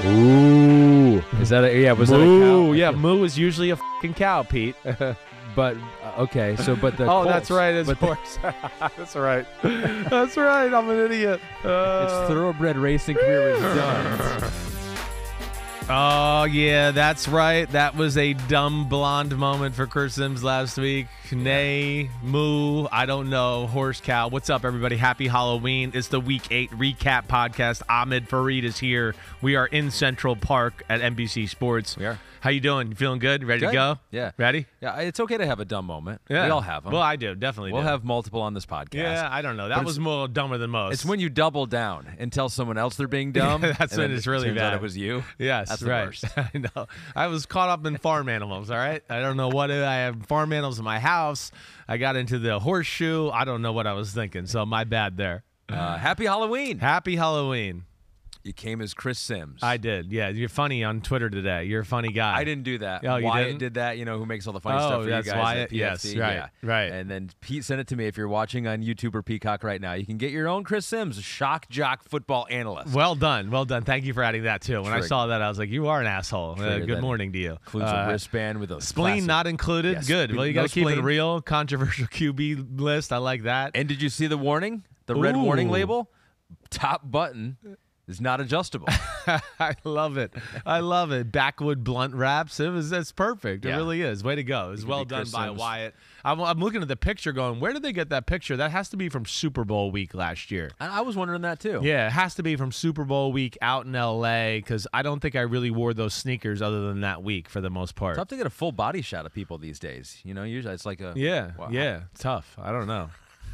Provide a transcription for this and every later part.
Ooh. Is that a, yeah, was that a cow? Yeah, moo is usually a fucking cow, Pete. But, okay, so, but the Oh, Colts, that's right, it's horse. That's right. That's right, I'm an idiot. its thoroughbred racing career is done. Oh, yeah, that's right. That was a dumb blonde moment for Chris Sims last week. Nay, moo, I don't know, horse, cow. What's up, everybody? Happy Halloween. It's the Week 8 recap podcast. Ahmed Fareed is here. We are in Central Park at NBC Sports. We are. How you doing? You feeling good? Ready to go? Yeah. Ready? Yeah, it's okay to have a dumb moment. Yeah. We all have them. Well, I do. Definitely We'll do. have multiple on this podcast. Yeah, I don't know. That was more dumber than most. It's when you double down and tell someone else they're being dumb. That's when it's really turns bad. out it was you. Yes, That's right. the worst. I know. I was caught up in farm animals, all right? I don't know what I have farm animals in my house. I got into the horseshoe. I don't know what I was thinking, so my bad there. Happy Halloween. Happy Halloween. You came as Chris Sims. I did. Yeah, you're funny on Twitter today. You're a funny guy. I didn't do that. Oh, you Wyatt didn't? did that, who makes all the funny stuff for you that's guys Wyatt? at PFC. Yes, right, yeah. right. And then Pete sent it to me. If you're watching on YouTube or Peacock right now, you can get your own Chris Sims, Shock Jock Football Analyst. Well done. Well done. Thank you for adding that, too. When I saw that, I was like, you are an asshole. Good morning to you. Includes a wristband with a spleen classic. not included. Yes, Good. Well, you got to keep it spleen. real. Controversial QB list. I like that. And did you see the warning? The red warning label? Top button is not adjustable. I love it. I love it. Backwood blunt wraps. That's perfect. It really is. Way to go. It was well done by Wyatt. I'm looking at the picture going, where did they get that picture? That has to be from Super Bowl week last year. I was wondering that too. Yeah, it has to be from Super Bowl week out in L.A. because I don't think I really wore those sneakers other than that week for the most part. Tough to get a full body shot of people these days. Usually it's like a... Yeah, wow. yeah. Tough. I don't know.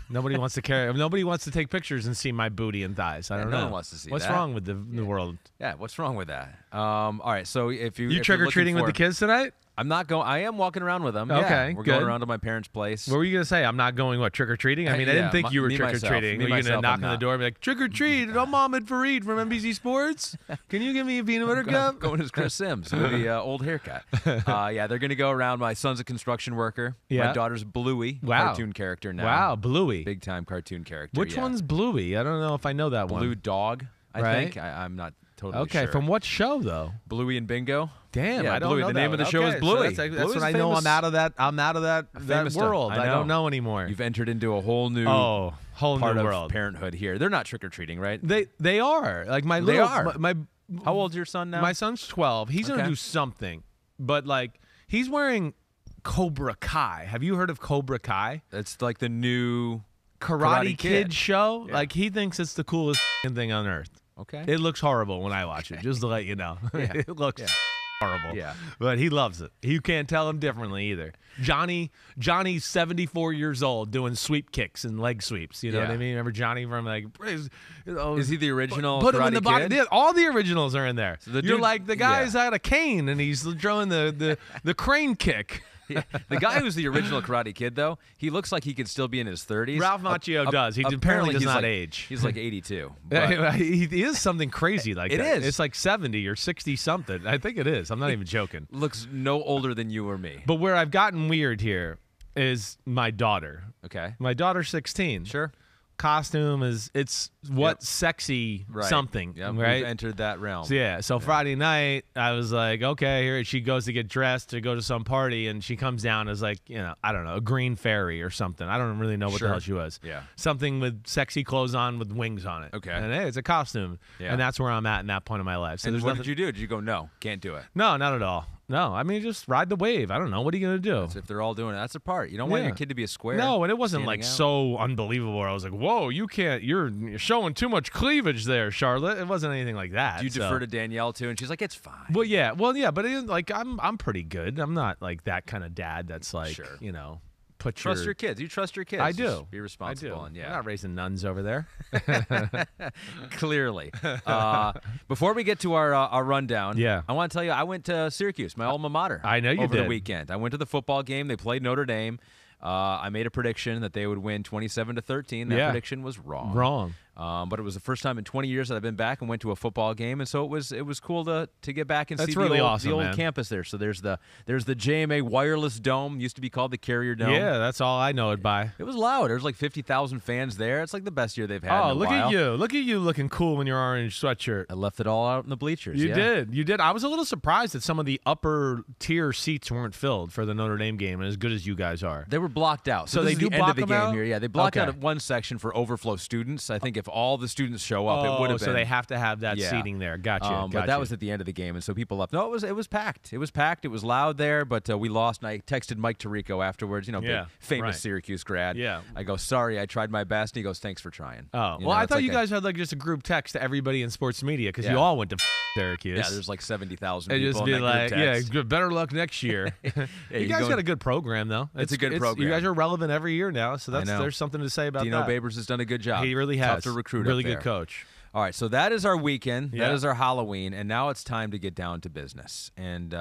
Nobody wants to carry. Nobody wants to take pictures and see my booty and thighs. I don't know. No one wants to see What's that. wrong with the world? Yeah, what's wrong with that? All right, so if You trick or treating with the kids tonight? I'm not going. I am walking around with them. Okay, yeah. We're good. going around to my parents' place. What were you gonna say? I'm not going trick or treating. I mean, I didn't think you were trick or treating. Were you gonna knock on the door and be like, trick or treat? I'm Ahmed Fareed from NBC Sports. Can you give me a peanut butter cup? Going as Chris Sims with the old haircut. Yeah, they're gonna go around. My son's a construction worker. Yeah. My daughter's Bluey, cartoon character now. Wow, Bluey, big time cartoon character. Which one's Bluey? I don't know if I know that one. Blue Dog. I think. I'm not totally sure. Okay, from what show though? Bluey and Bingo. Damn, yeah, I don't Bluey. know The that name one. of the show is Bluey. So that's when I know I'm out of that. I'm out of that world. I don't know anymore. You've entered into a whole new whole part new of world. parenthood here. They're not trick or treating, right? They are like my They little. are. My How old's your son now? My son's 12. He's gonna do something, but like he's wearing Cobra Kai. Have you heard of Cobra Kai? It's like the new Karate Kid show. Yeah. Like he thinks it's the coolest thing on earth. Okay. It looks horrible when I watch it, just to let you know. It looks horrible. Yeah. But he loves it. You can't tell him differently either. Johnny's 74 years old doing sweep kicks and leg sweeps. You know what I mean? Remember Johnny from like Is he the original put Karate him in the Kid? body. All the originals are in there. So the You're dude- like the guy's out of cane and he's throwing the crane kick. Yeah. The guy who's the original Karate Kid, though, he looks like he could still be in his 30s. Ralph Macchio does. He apparently does not age. He's like 82. But He is something crazy like It that. is. It's like 70 or 60 something. I think it is. I'm not even joking. looks no older than you or me. But where I've gotten weird here is my daughter. Okay. My daughter's 16. Sure. Costume it's sexy something, Yep. right? We've entered that realm. So Friday night I was like, okay, here she goes to get dressed to go to some party, and she comes down as like, I don't know, a green fairy or something. I don't really know what the hell she was. Yeah. Something with sexy clothes on with wings on it. Okay. And hey, it's a costume. Yeah. And that's where I'm at in that point of my life. So And there's what nothing. did you do? Did you go, no, can't do it? No, not at all. No, I mean, just ride the wave. I don't know. What are you going to do? So if they're all doing it, that's the part. You don't want your kid to be a square. No, and it wasn't like standing out. so unbelievable where I was like, whoa, you're showing too much cleavage there, Charlotte. It wasn't anything like that. Do you defer to Danielle, too? And she's like, it's fine. Well, yeah, but it, like I'm pretty good. I'm not like that kind of dad that's like, Trust your kids. You trust your kids. I do. Just be responsible. I do. And We're not raising nuns over there. Clearly. Before we get to our rundown, Yeah. I want to tell you I went to Syracuse, my alma mater. I know you over did. the weekend. I went to the football game. They played Notre Dame. I made a prediction that they would win 27-13. That prediction was wrong. But it was the first time in 20 years that I've been back and went to a football game, and so it was cool to get back and see really awesome, the old man. campus there. So there's the JMA Wireless Dome, used to be called the Carrier Dome. Yeah, that's all I know it by. It was loud. There was like 50,000 fans there. It's like the best year they've had. Oh, in a look while. at you! Look at you looking cool in your orange sweatshirt. I left it all out in the bleachers. You did. I was a little surprised that some of the upper tier seats weren't filled for the Notre Dame game, and as good as you guys are. They were blocked out. So this they is do the end block of the them game out? here. Yeah, they blocked Okay. out one section for overflow students. I think if all the students show up, it would have been. So they have to have that seating there. Gotcha. But that was at the end of the game, and so people left. No, it was packed. It was packed. It was loud there, but we lost. And I texted Mike Tirico afterwards. Big, famous Syracuse grad. Yeah. I go, sorry, I tried my best. And he goes, thanks for trying. Oh, well, I thought you guys had like just a group text to everybody in sports media because you all went to Syracuse. Yeah, there's like 70,000 and people just in be that like, group text. yeah, better luck next year. You guys got a good program though. It's a good program. You guys are relevant every year now, so I know. there's something to say about Dino that. Babers has done a good job. He really has. Tough to recruit. Really up there. good coach. All right, so that is our weekend. Yeah. That is our Halloween, and now it's time to get down to business. And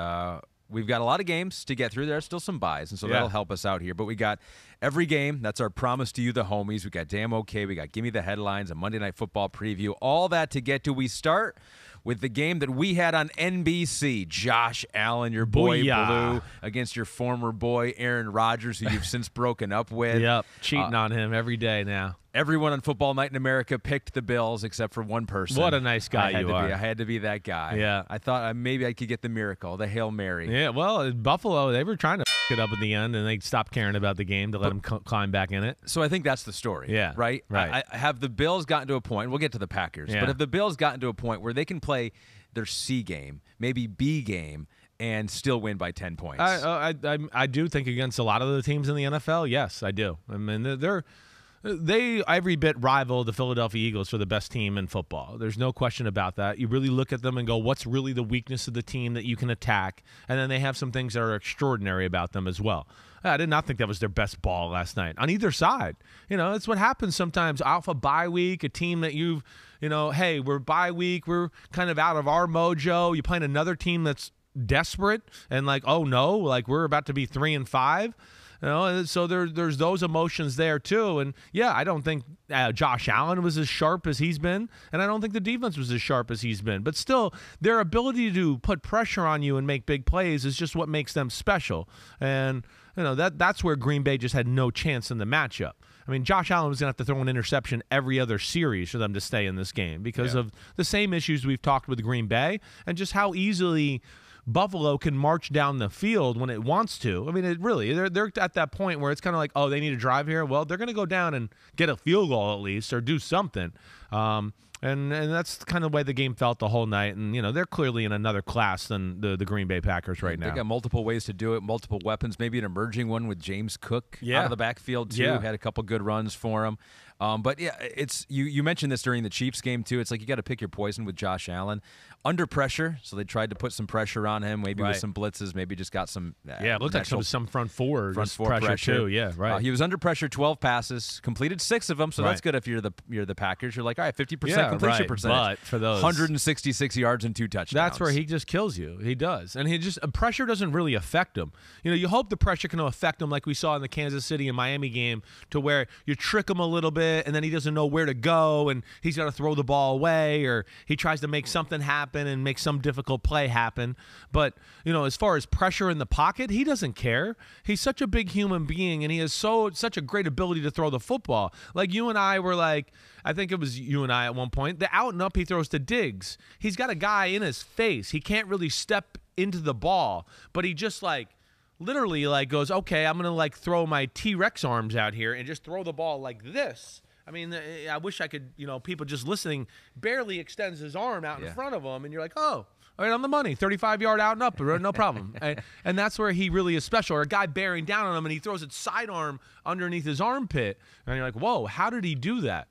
we've got a lot of games to get through. There are still some buys, and so that'll help us out here. But we got every game. That's our promise to you, the homies. We got Damn Okay. We got Gimme the Headlines, a Monday Night Football preview. All that to get to. We start with the game that we had on NBC. Josh Allen, your boy Booyah. Blue, against your former boy Aaron Rodgers, who you've since broken up with. Yep, cheating on him every day now. Everyone on Football Night in America picked the Bills except for one person. What a nice guy you are. I had to be that guy. Yeah. I thought maybe I could get the miracle, the Hail Mary. Yeah, well, in Buffalo, they were trying to it up at the end, and they stopped caring about the game to let him climb back in it. So I think that's the story. Yeah. Right? Right. I have the Bills gotten to a point, we'll get to the Packers, but have the Bills gotten to a point where they can play their C game, maybe B game, and still win by 10 points? I do think against a lot of the teams in the NFL, yes, I do. I mean, they every bit rival the Philadelphia Eagles for the best team in football. There's no question about that. You really look at them and go, what's really the weakness of the team that you can attack? And then they have some things that are extraordinary about them as well. I did not think that was their best ball last night on either side. It's what happens sometimes. Alpha bye week, a team that hey, we're bye week, we're kind of out of our mojo. You're playing another team that's desperate and like, oh no, like we're about to be 3-5. So there's those emotions there too. And yeah, I don't think Josh Allen was as sharp as he's been, and I don't think the defense was as sharp as he's been. But still, their ability to put pressure on you and make big plays is just what makes them special. And that's where Green Bay just had no chance in the matchup. I mean, Josh Allen was going to have to throw an interception every other series for them to stay in this game because of the same issues we've talked with Green Bay and just how easily Buffalo can march down the field when it wants to. I mean, they're at that point where it's kind of like, oh, they need to drive here. Well, they're going to go down and get a field goal at least or do something. And that's kind of the way the game felt the whole night. And, they're clearly in another class than the Green Bay Packers right now. They got multiple ways to do it, multiple weapons, maybe an emerging one with James Cook out of the backfield, too. Yeah. Had a couple good runs for him. But, yeah, it's you mentioned this during the Chiefs game, too. It's like you got to pick your poison with Josh Allen. Under pressure, so they tried to put some pressure on him, maybe with some blitzes, maybe just got some it looked like some front four pressure, too. Yeah, right. He was under pressure 12 passes, completed 6 of them, so that's good if you're the Packers. You're like, all right, 50% completion percentage. But for those 166 yards and 2 touchdowns. That's where he just kills you. He does. And pressure doesn't really affect him. You hope the pressure can affect him like we saw in the Kansas City and Miami game to where you trick him a little bit and then he doesn't know where to go and he's got to throw the ball away or he tries to make something happen and make some difficult play happen. But, as far as pressure in the pocket, he doesn't care. He's such a big human being and he has such a great ability to throw the football. Like you and I were like, I think it was you and I at one point, the out and up he throws to Diggs. He's got a guy in his face. He can't really step into the ball, but he just literally goes, okay, I'm going to throw my T-Rex arms out here and just throw the ball like this. I mean, I wish I could, people just listening, barely extends his arm out in front of him, and you're like, oh, all right, on the money, 35-yard out and up, no problem. And that's where he really is special. Or a guy bearing down on him, and he throws it sidearm underneath his armpit, and you're like, whoa, how did he do that?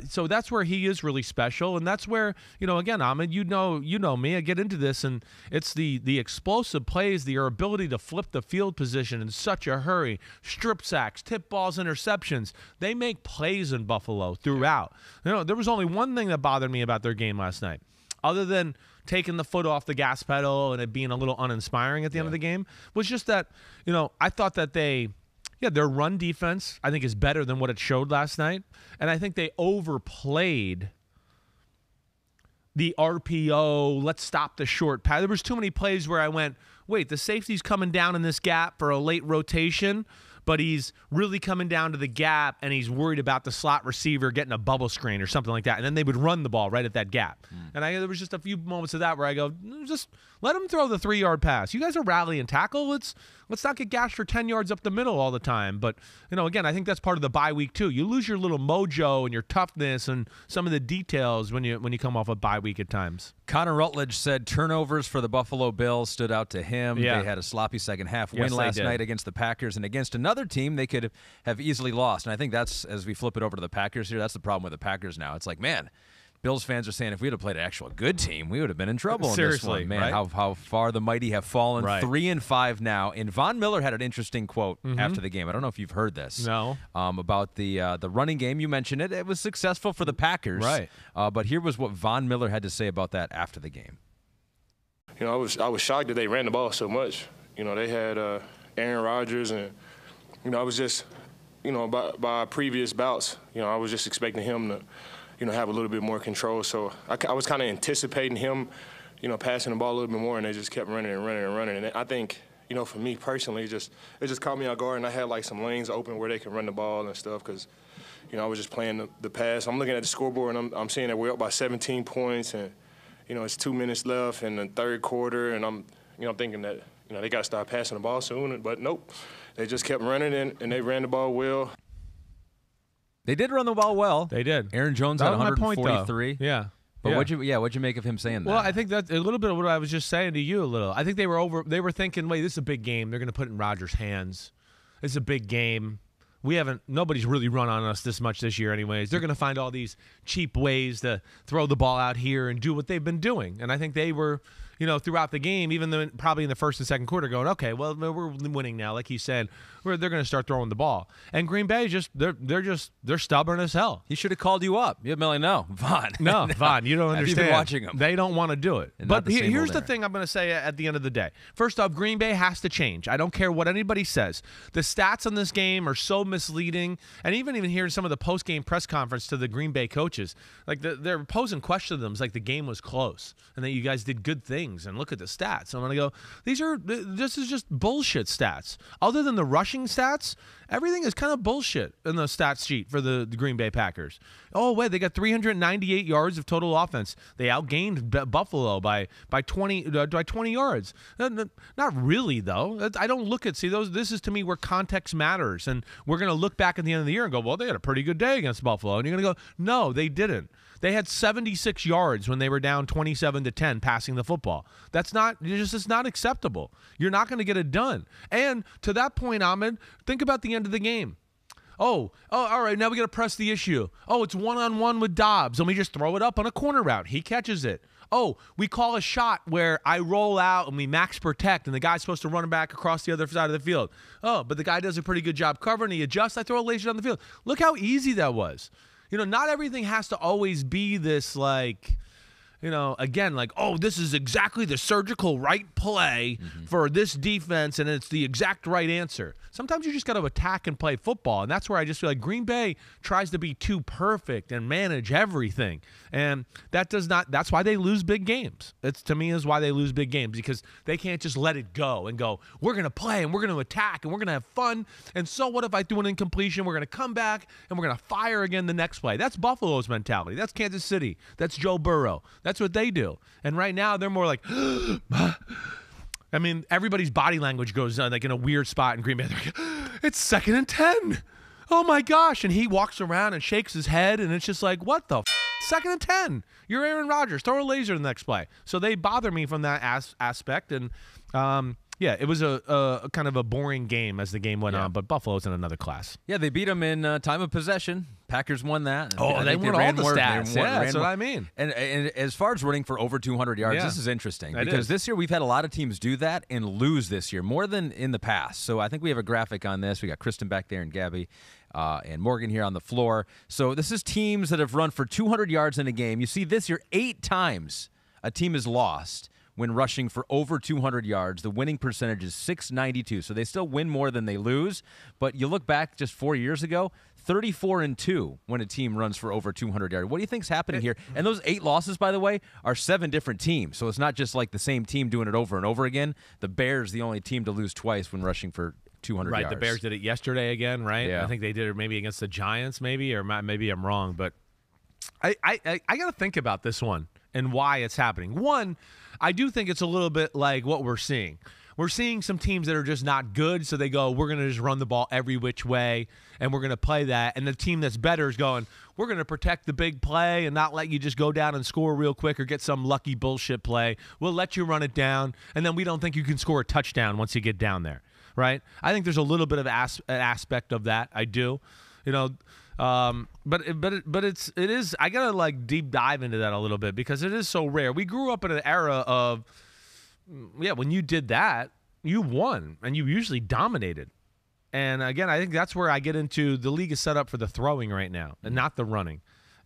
So that's where he is really special, and that's where, again, Ahmed, you know me, I get into this, and it's the explosive plays, your ability to flip the field position in such a hurry, strip sacks, tip balls, interceptions. They make plays in Buffalo throughout. There was only one thing that bothered me about their game last night, other than taking the foot off the gas pedal and it being a little uninspiring at the end of the game, was just that, I thought that they Yeah, their run defense, I think, is better than what it showed last night. And I think they overplayed the RPO, let's stop the short pass. There was too many plays where I went, wait, the safety's coming down in this gap for a late rotation, but he's really coming down to the gap, and he's worried about the slot receiver getting a bubble screen or something like that. And then they would run the ball right at that gap. And there was just a few moments of that where I go, just let him throw the 3-yard pass. You guys are rallying tackle. Let's not get gashed for 10 yards up the middle all the time. But, again, I think that's part of the bye week too. You lose your little mojo and your toughness and some of the details when you come off a bye week at times. Connor Rutledge said turnovers for the Buffalo Bills stood out to him. Yeah. They had a sloppy second half win last night against the Packers, and against another team they could have easily lost. And I think that's, as we flip it over to the Packers here, that's the problem with the Packers now. It's like, man, Bills fans are saying if we would have played an actual good team, we would have been in trouble in this one. Man, right? how far the mighty have fallen. Right. 3-5 now. And Von Miller had an interesting quote after the game. I don't know if you've heard this. No. About the running game. You mentioned it. It was successful for the Packers. Right. But here was what Von Miller had to say about that after the game. I was shocked that they ran the ball so much. They had Aaron Rodgers, and I was just, by previous bouts, I was just expecting him to, have a little bit more control. So I was kind of anticipating him, passing the ball a little bit more, and they just kept running and running and running. And I think, for me personally, it just caught me off guard, and I had like some lanes open where they could run the ball and stuff because, I was just playing the pass. I'm looking at the scoreboard, and I'm seeing that we're up by 17 points, and it's 2 minutes left in the third quarter, and I'm thinking that they got to start passing the ball soon, but nope, they just kept running and they ran the ball well. They did run the ball well. They did. Aaron Jones that had was 143. My point, yeah. But what'd you make of him saying that? Well, I think that's a little bit of what I was just saying to you a little. I think they were thinking, wait, this is a big game. They're going to put it in Rodgers' hands. It's a big game. Nobody's really run on us this much this year anyways. They're going to find all these cheap ways to throw the ball out here and do what they've been doing. And I think they were, throughout the game, even though probably in the first and second quarter going, okay, well, we're winning now. Like he said, they're going to start throwing the ball. And Green Bay they're stubborn as hell. He should have called you up. You'd be like, no, Von. No, Von, you don't understand. Have you been watching them? They don't want to do it. And but here's the thing I'm going to say at the end of the day. First off, Green Bay has to change. I don't care what anybody says. The stats on this game are so misleading. And even hearing some of the post-game press conference to the Green Bay coaches, like they're posing questions to them, like the game was close and that you guys did good things and look at the stats. So I'm going to go, this is just bullshit stats. Other than the rushing stats, everything is kind of bullshit in the stats sheet for the Green Bay Packers. Oh, wait, they got 398 yards of total offense. They outgained Buffalo by 20 yards. Not really, though. I don't look at, this is to me where context matters. And we're going to look back at the end of the year and go, well, they had a pretty good day against Buffalo. And you're going to go, no, they didn't. They had 76 yards when they were down 27-10 passing the football. It's not acceptable. You're not going to get it done. And to that point, Ahmed, think about the end of the game. Oh, all right, now we got to press the issue. Oh, it's one-on-one with Dobbs. Let me just throw it up on a corner route. He catches it. Oh, we call a shot where I roll out and we max protect, and the guy's supposed to run back across the other side of the field. Oh, but the guy does a pretty good job covering. He adjusts. I throw a laser down the field. Look how easy that was. Not everything has to always be this again, this is exactly the surgical right play for this defense, and it's the exact right answer. Sometimes you just got to attack and play football, and that's where I just feel like Green Bay tries to be too perfect and manage everything, and that's why they lose big games. It's, to me, is why they lose big games, because they can't just let it go and go, we're going to play, and we're going to attack, and we're going to have fun, and so what if I do an incompletion? We're going to come back, and we're going to fire again the next play. That's Buffalo's mentality. That's Kansas City. That's Joe Burrow. That's what they do. And right now, they're more like, I mean, everybody's body language goes like in a weird spot in Green Bay. They're like, it's 2nd and 10. Oh, my gosh. And he walks around and shakes his head, and it's just like, what the f***? 2nd and 10. You're Aaron Rodgers. Throw a laser in the next play. So they bother me from that aspect. And, yeah, it was a kind of a boring game as the game went on, but Buffalo's in another class. Yeah, they beat them in time of possession. Packers won that. They won all the stats. That's what I mean. And as far as running for over 200 yards, this is interesting because this year we've had a lot of teams do that and lose this year more than in the past. So I think we have a graphic on this. We got Kristen back there and Gabby and Morgan here on the floor. So this is teams that have run for 200 yards in a game. You see this year 8 times a team has lost when rushing for over 200 yards. The winning percentage is .692, so they still win more than they lose. But you look back just 4 years ago, 34-2 when a team runs for over 200 yards. What do you think's happening here? And those 8 losses, by the way, are 7 different teams. So it's not just like the same team doing it over and over again. The Bears, the only team to lose twice when rushing for 200 yards. Right, the Bears did it yesterday again, right? Yeah. I think they did it maybe against the Giants, or maybe I'm wrong. But I got to think about this one and why it's happening. One, I do think it's a little bit like what we're seeing. We're seeing some teams that are just not good, so they go, we're going to just run the ball every which way, and we're going to play that. And the team that's better is going, we're going to protect the big play and not let you just go down and score real quick or get some lucky bullshit play. We'll let you run it down, and then we don't think you can score a touchdown once you get down there, right? I think there's a little bit of an aspect of that. I do. But it is. I gotta like deep dive into that a little bit because it is so rare. We grew up in an era of, when you did that, you won and you usually dominated. And again, I think that's where I get into the league is set up for the throwing right now and not the running.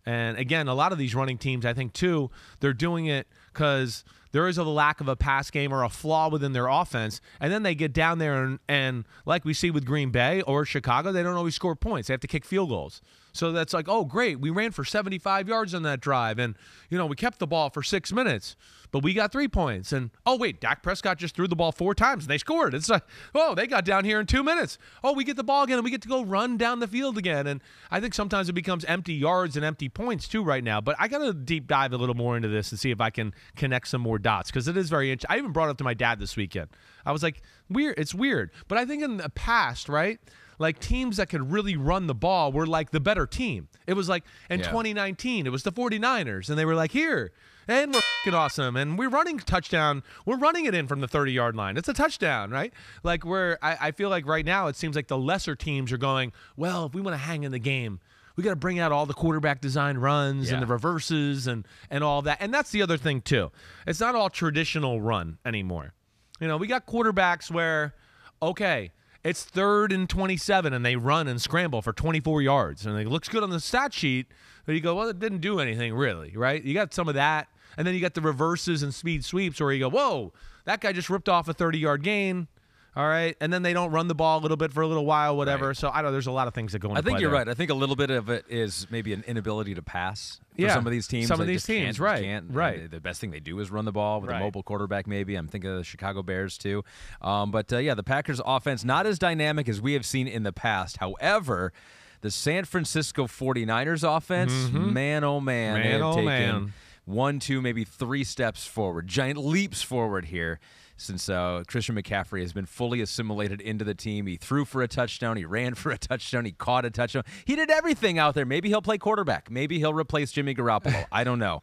And again, a lot of these running teams, I think too, they're doing it because there is a lack of a pass game or a flaw within their offense. And then they get down there and like we see with Green Bay or Chicago, they don't always score points. They have to kick field goals. So that's like, oh, great. We ran for 75 yards on that drive. And, we kept the ball for 6 minutes, but we got 3 points. And, oh, wait, Dak Prescott just threw the ball 4 times and they scored. It's like, oh, they got down here in 2 minutes. Oh, we get the ball again and we get to go run down the field again. And I think sometimes it becomes empty yards and empty points too right now. But I got to deep dive a little more into this and see if I can connect some more dots because it is very interesting. I even brought it up to my dad this weekend. I was like, weird. It's weird. But I think in the past, right, like teams that could really run the ball were like the better team. It was like in 2019, it was the 49ers, and they were like, here, and we're f***ing awesome, and we're running touchdown. We're running it in from the 30-yard line. It's a touchdown, right? Like I feel like right now it seems like the lesser teams are going, well, if we want to hang in the game, we got to bring out all the quarterback design runs and the reverses and all that. And that's the other thing, too. It's not all traditional run anymore. We got quarterbacks where, okay, it's 3rd and 27, and they run and scramble for 24 yards. And it looks good on the stat sheet, but you go, well, it didn't do anything really, right? You got some of that. And then you got the reverses and speed sweeps where you go, whoa, that guy just ripped off a 30-yard gain. All right, and then they don't run the ball a little bit for a little while, whatever. Right. So I don't know. There's a lot of things that go into play. I think you're there. right. I think a little bit of it is maybe an inability to pass for some of these teams. Some of these teams, right. The best thing they do is run the ball with a mobile quarterback. Maybe I'm thinking of the Chicago Bears too. But the Packers' offense not as dynamic as we have seen in the past. However, the San Francisco 49ers offense, man, oh man, they have taken 1, 2, maybe 3 steps forward, giant leaps forward here. Since Christian McCaffrey has been fully assimilated into the team. He threw for a touchdown. He ran for a touchdown. He caught a touchdown. He did everything out there. Maybe he'll play quarterback. Maybe he'll replace Jimmy Garoppolo. I don't know.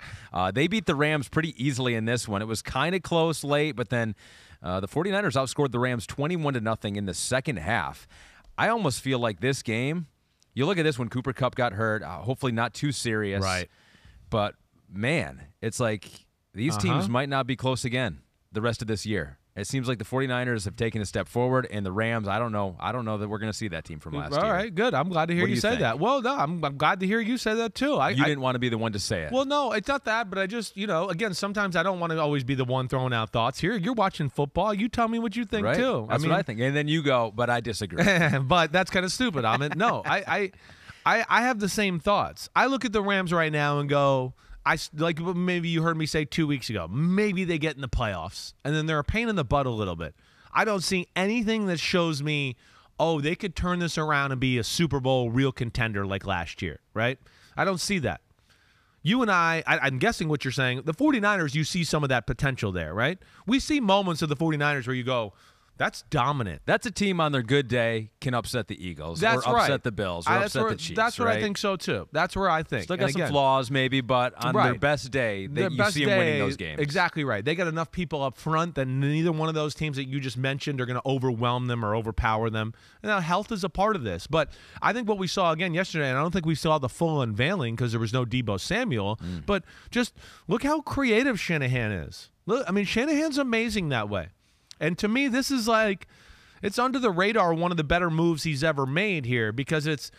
They beat the Rams pretty easily in this one. It was kind of close late, but then the 49ers outscored the Rams 21-0 in the second half. I almost feel like this game, you look at this when Cooper Kupp got hurt, hopefully not too serious. Right. But, man, it's like these teams might not be close again the rest of this year. It seems like the 49ers have taken a step forward, and the Rams, I don't know that we're going to see that team from last year. All right, good. I'm glad to hear you say that. Well, no, I'm glad to hear you say that, too. You didn't want to be the one to say it. Well, no, it's not that, but I just, again, sometimes I don't want to always be the one throwing out thoughts. Here, you're watching football. You tell me what you think, too. That's what I think. And then you go, but I disagree. But that's kind of stupid, Ahmed. No, I have the same thoughts. I look at the Rams right now and go, like maybe you heard me say 2 weeks ago, maybe they get in the playoffs, and then they're a pain in the butt a little bit. I don't see anything that shows me, oh, they could turn this around and be a Super Bowl real contender like last year, right? I don't see that. You and I'm guessing what you're saying, the 49ers, you see some of that potential there, right? We see moments of the 49ers where you go, that's dominant. That's a team on their good day can upset the Eagles or upset the Bills or upset the Chiefs. That's where I think so, too. That's where I think. Still got some flaws maybe, but on their best day, you see them winning those games. Exactly right. They got enough people up front that neither one of those teams that you just mentioned are going to overwhelm them or overpower them. And now health is a part of this. But I think what we saw again yesterday, and I don't think we saw the full unveiling because there was no Deebo Samuel, but just look how creative Shanahan is. Look, I mean, Shanahan's amazing that way. And to me, this is like, it's under the radar one of the better moves he's ever made here because it's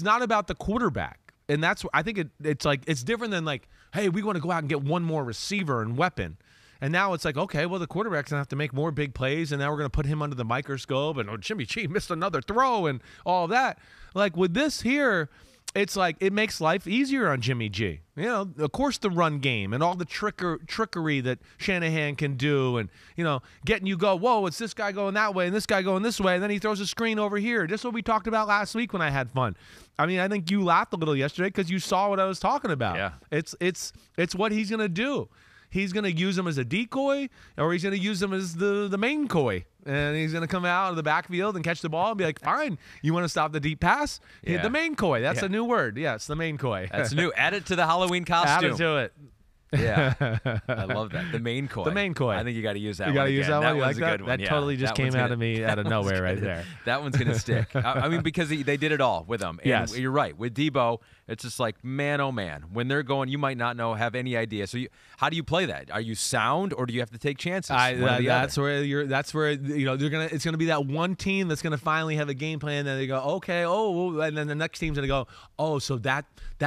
not about the quarterback. And that's, I think it's like, it's different than like, hey, we want to go out and get one more receiver and weapon. And now it's like, okay, well, the quarterback's going to have to make more big plays, and now we're going to put him under the microscope, and Jimmy G missed another throw and all that. Like with this here, it's like it makes life easier on Jimmy G. You know, of course, the run game and all the trickery that Shanahan can do, and, you know, getting you go, whoa, it's this guy going that way and this guy going this way, and then he throws a screen over here. Just what we talked about last week when I had fun. I mean, I think you laughed a little yesterday because you saw what I was talking about. Yeah. It's what he's going to do. He's going to use him as a decoy, or he's going to use him as the main-coy. And he's going to come out of the backfield and catch the ball and be like, fine, you want to stop the deep pass? Yeah. The main-coy. That's a new word. Yeah, it's the main-coy. That's new. Add it to the Halloween costume. Add it to it. Yeah. I love that. The main-coy. The main-coy. I think you got to use that one. You got to use that one? You one's like a good that? one. That totally just came out of me out of nowhere right there. That one's going to stick. I mean, because they did it all with him. And yes. You're right. With Debo, it's just like, man, oh, man. When they're going, you might not have any idea. So how do you play that? Are you sound, or do you have to take chances? That's where you know, it's going to be that one team that's going to finally have a game plan, and they go, okay, and then the next team's going to go, so that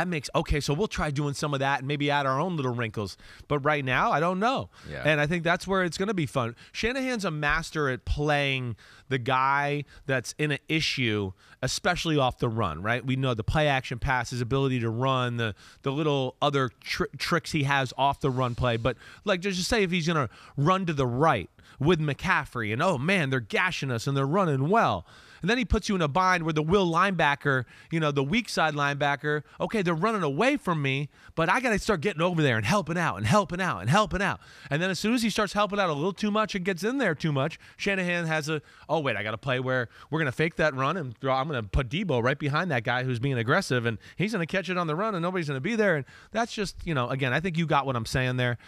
makes, okay, so we'll try doing some of that and maybe add our own little wrinkles. But right now, I don't know. Yeah. And I think that's where it's going to be fun. Shanahan's a master at playing the guy that's in an issue, especially off the run, right? We know the play action pass, his ability to run, the little other tricks he has off the run play. But like, just say if he's going to run to the right with McCaffrey, and oh man, they're gashing us and they're running well. And then he puts you in a bind where the will linebacker, you know, the weak side linebacker, okay, they're running away from me, but I got to start getting over there and helping out and helping out and helping out. And then as soon as he starts helping out a little too much and gets in there too much, Shanahan has I got to play where we're going to fake that run and I'm going to put Debo right behind that guy who's being aggressive, and he's going to catch it on the run and nobody's going to be there. And that's just, you know, again, I think you got what I'm saying there.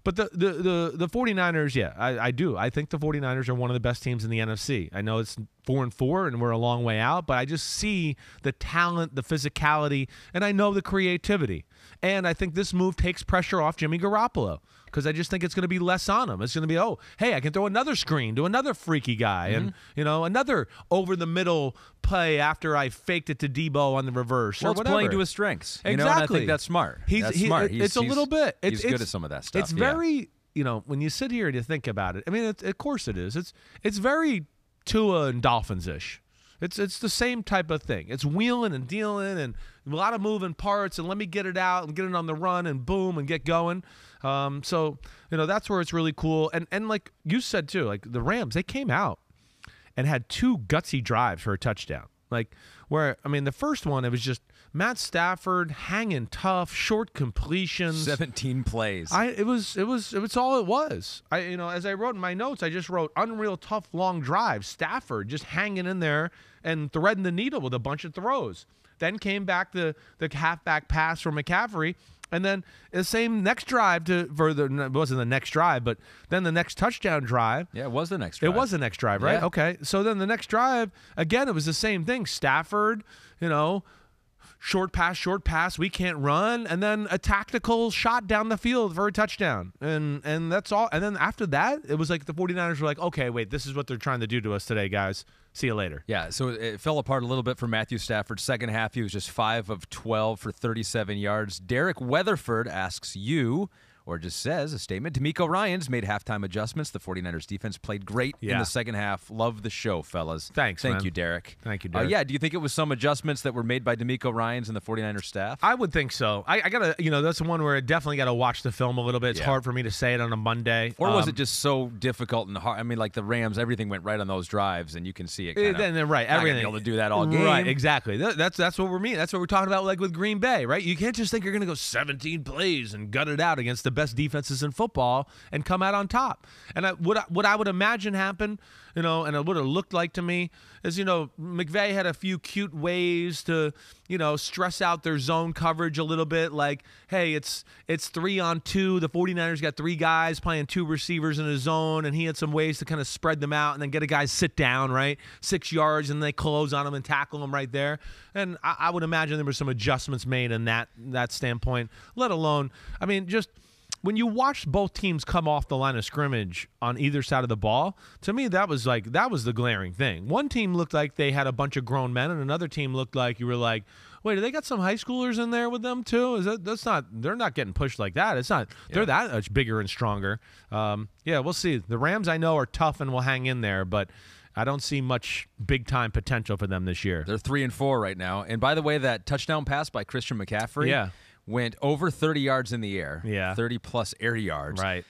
But the 49ers, yeah, I do. I think the 49ers are one of the best teams in the NFC. I know it's 4-4 and we're a long way out, but I just see the talent, the physicality, and I know the creativity. And I think this move takes pressure off Jimmy Garoppolo, because I just think it's going to be less on him. It's going to be, hey, I can throw another screen to another freaky guy, and, you know, another over-the-middle play after I faked it to Debo on the reverse or whatever. It's playing to his strengths. Exactly. You know, and I think that's smart. That's smart. It's a little bit. He's good at some of that stuff. It's very, you know, when you sit here and you think about it, I mean, of course it is. It's very Tua and Dolphins-ish. It's the same type of thing. It's wheeling and dealing and a lot of moving parts, and let me get it out and get it on the run and boom and get going. So, you know, that's where it's really cool. And like you said too, like the Rams, they came out and had 2 gutsy drives for a touchdown. Like where, I mean, the first one, it was just Matt Stafford hanging tough, short completions, 17 plays. It was all it was. You know, as I wrote in my notes, I just wrote unreal tough long drives. Stafford just hanging in there and threading the needle with a bunch of throws. Then came back the halfback pass from McCaffrey. And then the same next drive it wasn't the next drive, but then the next touchdown drive. Yeah, it was the next drive. It was the next drive, right? Yeah. Okay. So then the next drive, again, it was the same thing. Stafford, you know, short pass, we can't run, and then a tactical shot down the field for a touchdown. And that's all. And then after that, it was like the 49ers were like, okay, wait, this is what they're trying to do to us today, guys. See you later. Yeah, so it fell apart a little bit for Matthew Stafford. Second half, he was just 5 of 12 for 37 yards. Derek Weatherford asks you, or just says a statement, D'Amico Ryans made halftime adjustments. The 49ers defense played great in the second half. Love the show, fellas. Thank you, Derek. Thank you, Derek. Yeah, do you think it was some adjustments that were made by D'Amico Ryans and the 49ers staff? I would think so. I got to, you know, that's the one where I definitely got to watch the film a little bit. It's hard for me to say it on a Monday. Or was it just so difficult and hard? I mean, like the Rams, everything went right on those drives, and you can see it kind of. Right, everything. Not able to do that all game. Right, exactly. That's what we're meaning. That's what we're talking about, like with Green Bay, right? You can't just think you're going to go 17 plays and gut it out against the best defenses in football and come out on top. And what I would imagine happened, you know, and it would have looked like to me is, you know, McVay had a few cute ways to, you know, stress out their zone coverage a little bit. Like, hey, it's 3-on-2. The 49ers got 3 guys playing 2 receivers in a zone, and he had some ways to kind of spread them out and then get a guy sit down, right, 6 yards, and they close on him and tackle him right there. And I would imagine there were some adjustments made in that standpoint, let alone, I mean, just when you watch both teams come off the line of scrimmage on either side of the ball, to me that was the glaring thing. One team looked like they had a bunch of grown men, and another team looked like you were like, wait, do they got some high schoolers in there with them too? They're not getting pushed like that. It's not. Yeah. They're that much bigger and stronger. We'll see. The Rams I know are tough and will hang in there, but I don't see much big-time potential for them this year. They're 3-4 right now. And by the way, that touchdown pass by Christian McCaffrey went over 30 yards in the air, 30-plus air yards. Right.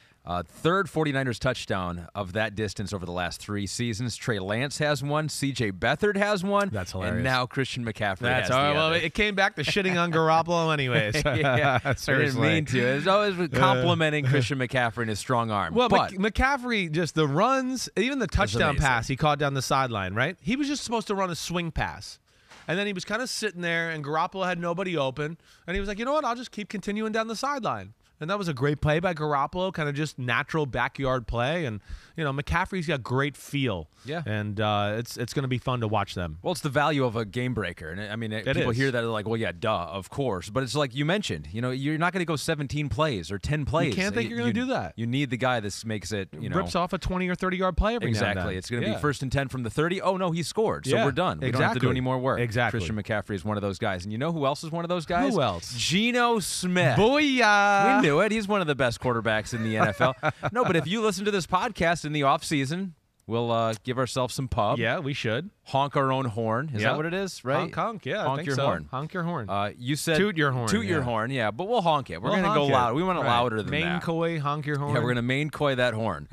Third 49ers touchdown of that distance over the last 3 seasons. Trey Lance has one. C.J. Beathard has one. That's hilarious. And now Christian McCaffrey has the well, other. It came back to shitting on Garoppolo anyways. I didn't mean to. It's always complimenting Christian McCaffrey and his strong arm. Well, but McCaffrey, just the runs, even the touchdown pass he caught down the sideline, right? He was just supposed to run a swing pass. And then he was kind of sitting there, and Garoppolo had nobody open. And he was like, you know what? I'll just keep continuing down the sideline. And that was a great play by Garoppolo, kind of just natural backyard play. And, McCaffrey's got great feel. Yeah. And it's going to be fun to watch them. Well, it's the value of a game breaker. And I mean, people hear that, they're like, well, yeah, duh, of course. But it's like you mentioned, you're not going to go 17 plays or 10 plays. You can't think you're going to do that. You need the guy that makes it, rips off a 20 or 30-yard play every now and then. Exactly. It's going to be 1st and 10 from the 30. Oh, no, he scored. So we're done. We don't have to do any more work. Exactly. Christian McCaffrey is one of those guys. And you know who else is one of those guys? Who else? Geno Smith. Booyah! We knew it. He's one of the best quarterbacks in the NFL. No, but if you listen to this podcast in the offseason, we'll give ourselves some pub. Yeah, we should. Honk our own horn. Is that what it is? Right? Honk, yeah. Honk your horn. Honk your horn. You said toot your horn. Toot your horn, yeah. But we'll honk it. We're going to go loud. We want it louder than that. Main-coy, honk your horn. Yeah, we're going to main-coy that horn.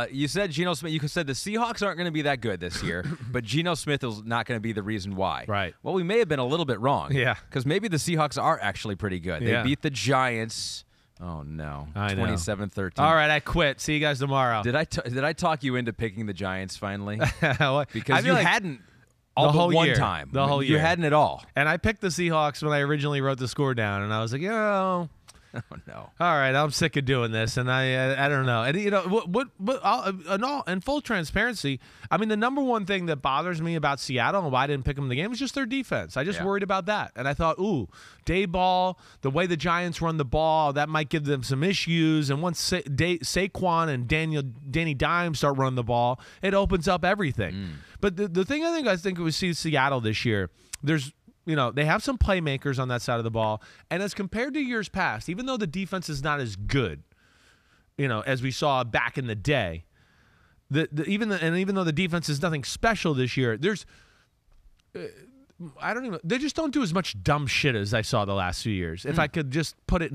You said Geno Smith. You said the Seahawks aren't going to be that good this year, but Geno Smith is not going to be the reason why. Right. Well, we may have been a little bit wrong. Yeah. Because maybe the Seahawks are actually pretty good. They beat the Giants. Oh, no. 27-13. All right, I quit. See you guys tomorrow. Did I talk you into picking the Giants finally? Because you hadn't one time. The whole year. You hadn't at all. And I picked the Seahawks when I originally wrote the score down, and I was like, oh, no. All right, I'm sick of doing this, and I don't know. And in full transparency, I mean, the number one thing that bothers me about Seattle and why I didn't pick them in the game is just their defense. I just worried about that, and I thought, Dayball, the way the Giants run the ball, that might give them some issues. And once Saquon and Danny Dimes start running the ball, it opens up everything. But the thing I think we see Seattle this year, there's. They have some playmakers on that side of the ball. And as compared to years past, even though the defense is not as good, as we saw back in the day, even though the defense is nothing special this year, they just don't do as much dumb shit as I saw the last few years. If I could just put it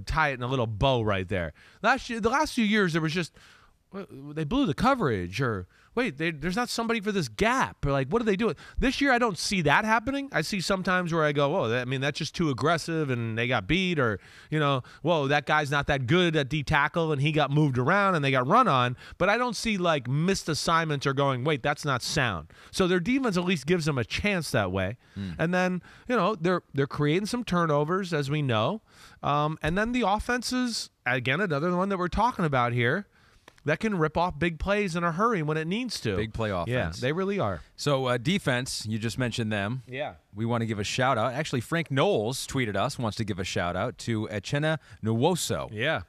tie it in a little bow right there. The last few years, there was just, they blew the coverage, or wait, there's not somebody for this gap, or like, what are they doing? This year, I don't see that happening. I see sometimes where I go, that's just too aggressive, and they got beat, or that guy's not that good at D tackle, and he got moved around, and they got run on. But I don't see like missed assignments or going, wait, that's not sound. So their defense at least gives them a chance that way, and then they're creating some turnovers, as we know, and then the offense is again another one that we're talking about here, that can rip off big plays in a hurry when it needs to. Big play offense. Yeah, they really are. So defense, you just mentioned them. Yeah. We want to give a shout-out. Actually, Frank Knowles tweeted us, wants to give a shout-out to Uchenna Nwosu. Yeah.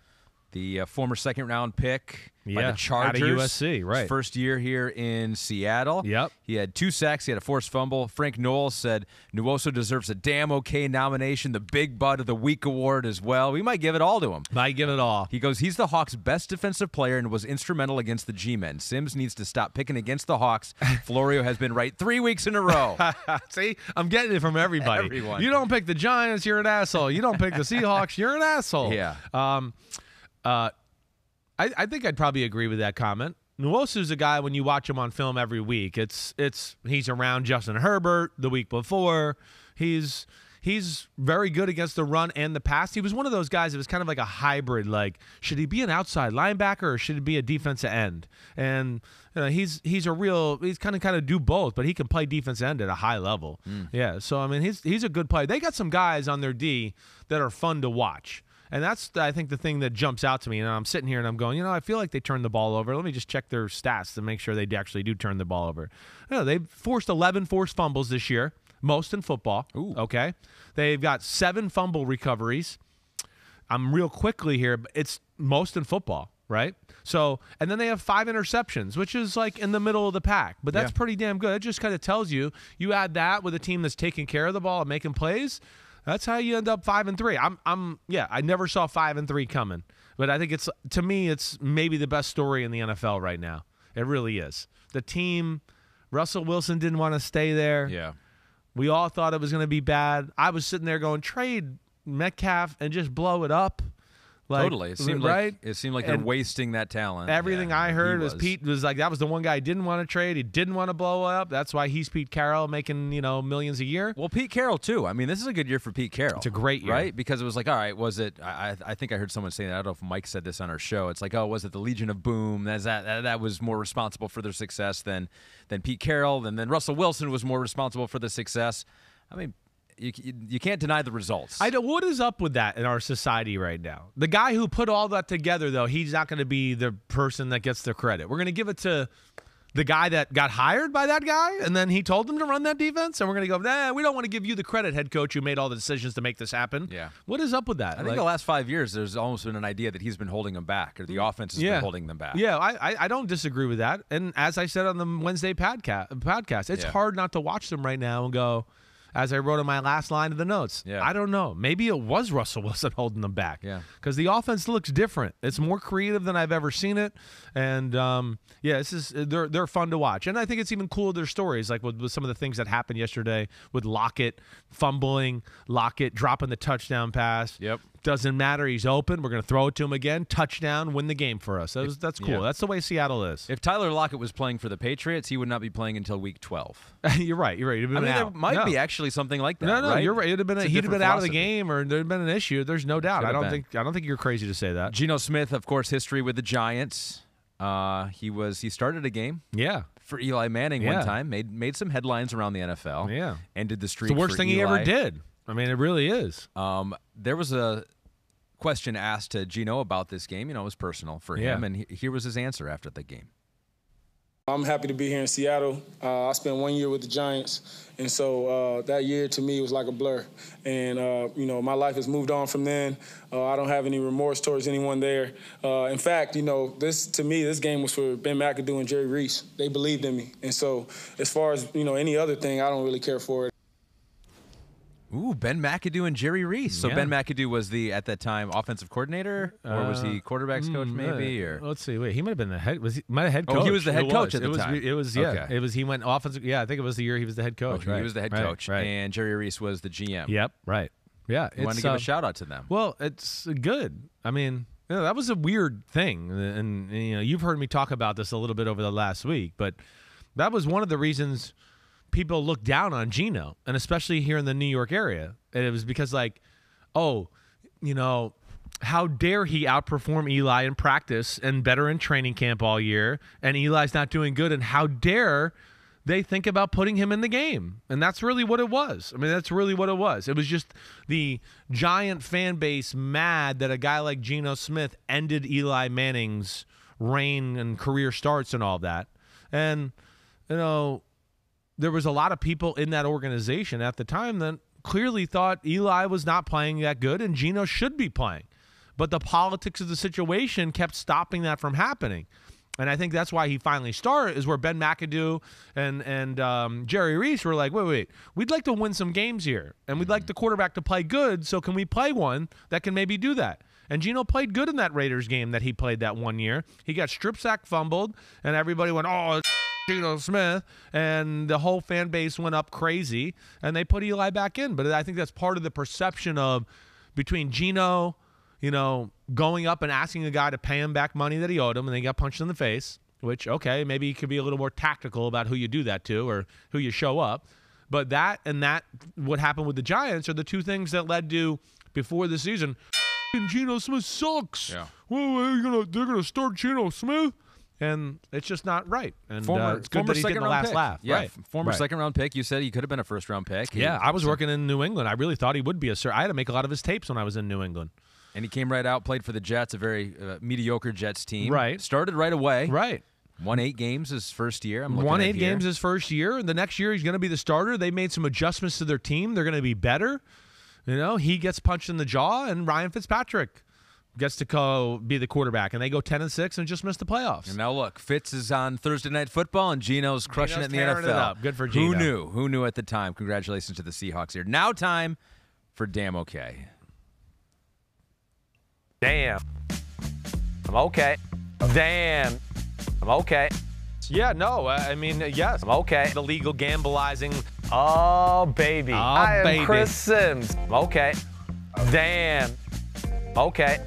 The former second-round pick by the Chargers. Out of USC, right. His first year here in Seattle. Yep. He had 2 sacks. He had a forced fumble. Frank Knowles said Nwosu deserves a damn okay nomination, the Big Bud of the Week award as well. We might give it all to him. Might give it all. He goes, he's the Hawks' best defensive player and was instrumental against the G-Men. Sims needs to stop picking against the Hawks. Florio has been right 3 weeks in a row. See, I'm getting it from everybody. Everyone. You don't pick the Giants, you're an asshole. You don't pick the Seahawks, you're an asshole. Yeah. I think I'd probably agree with that comment. Nwosu's a guy, when you watch him on film every week, he's around Justin Herbert the week before. He's very good against the run and the pass. He was one of those guys that was kind of like a hybrid. Like, should he be an outside linebacker or should he be a defensive end? And he's kind of do both, but he can play defensive end at a high level. Yeah, so I mean he's a good player. They got some guys on their D that are fun to watch. And that's, I think, the thing that jumps out to me. And I'm sitting here and I'm going, I feel like they turned the ball over. Let me just check their stats to make sure they actually do turn the ball over. They've forced 11 forced fumbles this year, most in football. Ooh. Okay. They've got 7 fumble recoveries. I'm real quickly here, but it's most in football, right? So, and then they have 5 interceptions, which is like in the middle of the pack, but that's pretty damn good. It just kind of tells you add that with a team that's taking care of the ball and making plays. That's how you end up 5-3. I never saw 5-3 coming, but I think to me, it's maybe the best story in the NFL right now. It really is. The team, Russell Wilson didn't want to stay there. Yeah. We all thought it was going to be bad. I was sitting there going, trade Metcalf and just blow it up. Totally. It seemed like they're wasting that talent. Everything I heard was Pete was like, that was the one guy he didn't want to trade. He didn't want to blow up. That's why he's Pete Carroll making, millions a year. Well, Pete Carroll, too. I mean, this is a good year for Pete Carroll. It's a great year. Right? Because it was like, all right, was it, I think I heard someone say that. I don't know if Mike said this on our show. It's like, oh, was it the Legion of Boom? That was more responsible for their success than Pete Carroll. And then Russell Wilson was more responsible for the success. I mean, you can't deny the results. What is up with that in our society right now? The guy who put all that together, though, he's not going to be the person that gets the credit. We're going to give it to the guy that got hired by that guy, and then he told them to run that defense, and we're going to go, we don't want to give you the credit, head coach, who made all the decisions to make this happen. Yeah. What is up with that? I think the last 5 years, there's almost been an idea that he's been holding them back, or the offense has been holding them back. Yeah, I don't disagree with that. And as I said on the Wednesday podcast, it's hard not to watch them right now and go, as I wrote in my last line of the notes, I don't know. Maybe it was Russell Wilson holding them back. Yeah. Because the offense looks different. It's more creative than I've ever seen it. And, they're fun to watch. And I think it's even cool their stories, like with some of the things that happened yesterday with Lockett fumbling, Lockett dropping the touchdown pass. Yep. Doesn't matter. He's open. We're going to throw it to him again. Touchdown, win the game for us. That's cool. Yeah. That's the way Seattle is. If Tyler Lockett was playing for the Patriots, he would not be playing until week 12. You're right. There might be actually something like that. No, right? You're right. He'd have been out of the game, or there'd been an issue. There's no doubt. I don't think you're crazy to say that. Geno Smith, of course, history with the Giants. He started a game. Yeah. For Eli Manning one time. Made some headlines around the NFL. Yeah. Ended the streak. It's the worst thing he ever did. I mean, it really is. There was a question asked to Geno about this game. It was personal for him, and here was his answer after the game. I'm happy to be here in Seattle. I spent 1 year with the Giants, and so that year to me was like a blur. And, my life has moved on from then. I don't have any remorse towards anyone there. In fact, this game was for Ben McAdoo and Jerry Reese. They believed in me. And so as far as, any other thing, I don't really care for it. Ooh, Ben McAdoo and Jerry Reese. So Ben McAdoo was at that time, offensive coordinator, or was he quarterback's coach maybe? Or let's see. Wait, he might have been the head. Might have head coach? Oh, he was the head coach at the time. It was Okay. It was. He went offensive. Yeah, I think it was the year he was the head coach. Okay, right. He was the head coach, and Jerry Reese was the GM. Yep. Right. Yeah. I want to give a shout out to them. Well, it's good. I mean, that was a weird thing, and you've heard me talk about this a little bit over the last week, but that was one of the reasons people look down on Geno, and especially here in the New York area. And it was because, how dare he outperform Eli in practice and better in training camp all year, and Eli's not doing good, and how dare they think about putting him in the game? And that's really what it was. I mean, that's really what it was. It was just the Giant fan base mad that a guy like Geno Smith ended Eli Manning's reign and career starts and all that. And, there was a lot of people in that organization at the time that clearly thought Eli was not playing that good and Geno should be playing. But the politics of the situation kept stopping that from happening. And I think that's why he finally started, is where Ben McAdoo and Jerry Reese were like, wait, we'd like to win some games here, and we'd like the quarterback to play good, so can we play one that can maybe do that? And Geno played good in that Raiders game that he played that 1 year. He got strip sack fumbled, and everybody went, oh, it's Geno Smith, and the whole fan base went up crazy, and they put Eli back in. But I think that's part of the perception of between Geno, going up and asking a guy to pay him back money that he owed him, and then he got punched in the face, which, okay, maybe you could be a little more tactical about who you do that to or who you show up. But that what happened with the Giants are the two things that led to, before the season, Geno Smith sucks. Yeah. Well, they're gonna start Geno Smith. And it's just not right. And it's good that he's getting the last laugh. Yeah, right. Former second-round pick. You said he could have been a first-round pick. I was working in New England. I really thought he would be I had to make a lot of his tapes when I was in New England. And he came right out, played for the Jets, a very mediocre Jets team. Right. Started right away. Right. Won 8 games his first year. Won 8 games his first year. And the next year he's going to be the starter. They made some adjustments to their team. They're going to be better. he gets punched in the jaw, and Ryan Fitzpatrick gets to go be the quarterback, and they go 10-6 and just miss the playoffs. And now look, Fitz is on Thursday Night Football, and Geno's crushing it in the NFL. It up. Good for Geno. Who knew? Who knew at the time? Congratulations to the Seahawks here. Now time for Damn Okay. Damn. I'm okay. Damn. I'm okay. Yeah, no, yes. I'm okay. The legal gambling. Oh, baby. I am baby. Chris Sims. I'm okay. Damn. Okay.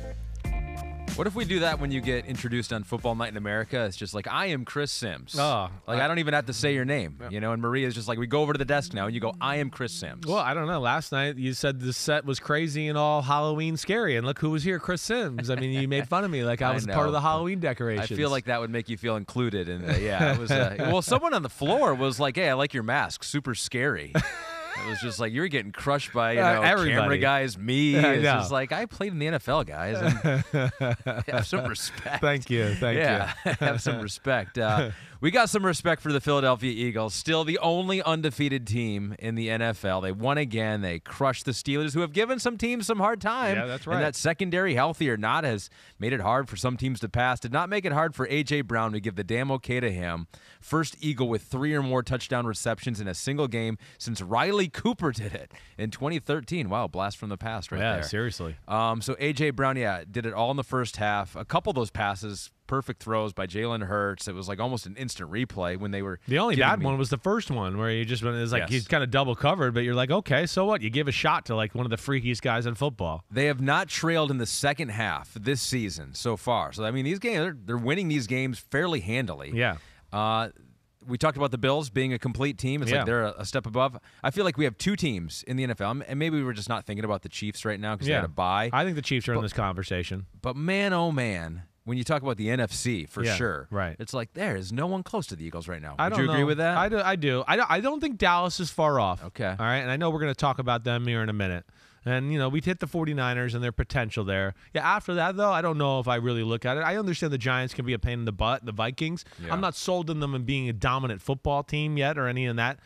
What if we do that when you get introduced on Football Night in America? It's just like, I am Chris Sims. Oh, I don't even have to say your name, and Maria's just like, we go over to the desk now, and you go, I am Chris Sims. Well, I don't know. Last night you said the set was crazy and all Halloween scary, and look who was here, Chris Sims. I mean, you made fun of me like I was part of the Halloween decorations. I feel like that would make you feel included. And it was. Well, someone on the floor was like, hey, I like your mask. Super scary. It was just like you were getting crushed by camera guys, me. It's just like I played in the NFL, guys. And have some respect. Thank you. Have some respect. We got some respect for the Philadelphia Eagles. Still the only undefeated team in the NFL. They won again. They crushed the Steelers, who have given some teams some hard time. Yeah, that's right. And that secondary, healthy or not, has made it hard for some teams to pass. Did not make it hard for A.J. Brown. We give the damn okay to him. First Eagle with 3 or more touchdown receptions in a single game since Riley Cooper did it in 2013. Wow, blast from the past right there. Yeah, seriously. So A.J. Brown, did it all in the first half. A couple of those passes, perfect throws by Jalen Hurts. It was like almost an instant replay when they were. The only bad one was the first one where you just it's like he's kind of double covered, but you're like, okay, so what? You give a shot to like one of the freakiest guys in football. They have not trailed in the second half this season so far. So I mean, these games they're winning these games fairly handily. Yeah. We talked about the Bills being a complete team. It's like they're a step above. I feel like we have 2 teams in the NFL, and maybe we were just not thinking about the Chiefs right now because they had a bye. I think the Chiefs are in this conversation. But man, oh man, when you talk about the NFC, for sure, right? It's like there is no one close to the Eagles right now. Would you agree with that? I do. I don't think Dallas is far off. Okay. All right, and I know we're going to talk about them here in a minute. And, we hit the 49ers and their potential there. Yeah, after that, though, I don't know if I really look at it. I understand the Giants can be a pain in the butt, the Vikings. Yeah. I'm not sold on them in being a dominant football team yet or any in that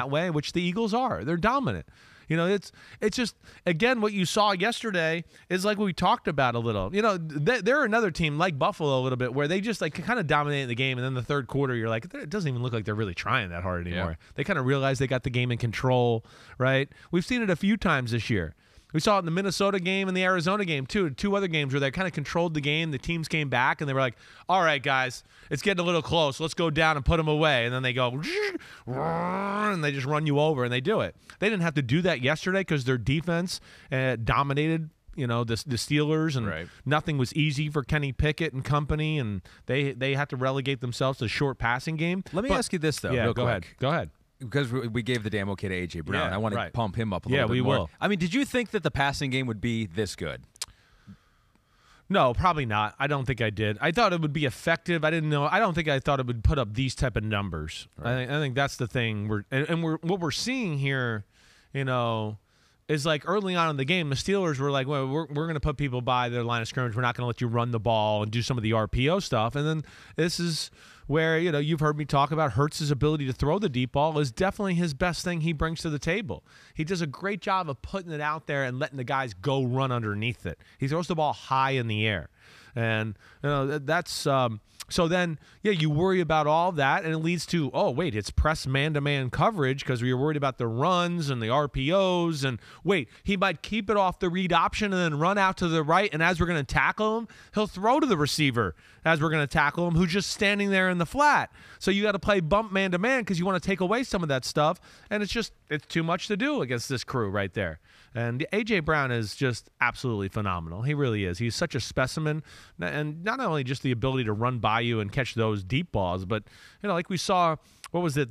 way, which the Eagles are. They're dominant. It's just, again, what you saw yesterday is like what we talked about a little. They're another team like Buffalo a little bit where they just like kind of dominate the game, and then the third quarter you're like, it doesn't even look like they're really trying that hard anymore. Yeah. They kind of realize they got the game in control, right? We've seen it a few times this year. We saw it in the Minnesota game and the Arizona game, too. 2 other games where they kind of controlled the game. The teams came back, and they were like, all right, guys, it's getting a little close. Let's go down and put them away. And then they go, and they just run you over, and they do it. They didn't have to do that yesterday because their defense dominated the Steelers, and nothing was easy for Kenny Pickett and company, and they had to relegate themselves to a short passing game. Let me ask you this, though, real quick. Go ahead. Because we gave the damn okay to A.J. Brown. I want to pump him up a little bit more. Will. I mean, did you think that the passing game would be this good? No, probably not. I don't think I did. I thought it would be effective. I didn't know. I don't think I thought it would put up these type of numbers. Right. I think that's the thing. What we're seeing here, is like early on in the game, the Steelers were like, well, we're going to put people by their line of scrimmage. We're not going to let you run the ball and do some of the RPO stuff. And then this is where, you've heard me talk about Hurts' ability to throw the deep ball is definitely his best thing he brings to the table. He does a great job of putting it out there and letting the guys go run underneath it. He throws the ball high in the air. And, that's so then, you worry about all that, and it leads to, oh, wait, it's press man-to-man coverage because you're worried about the runs and the RPOs, and wait, he might keep it off the read option and then run out to the right, and as we're going to tackle him, he'll throw to the receiver as we're going to tackle him, who's just standing there in the flat. So you got to play bump man-to-man because you want to take away some of that stuff, and it's too much to do against this crew right there. And A.J. Brown is just absolutely phenomenal. He really is. He's such a specimen, and not only just the ability to run by you and catch those deep balls, but like we saw, what was it?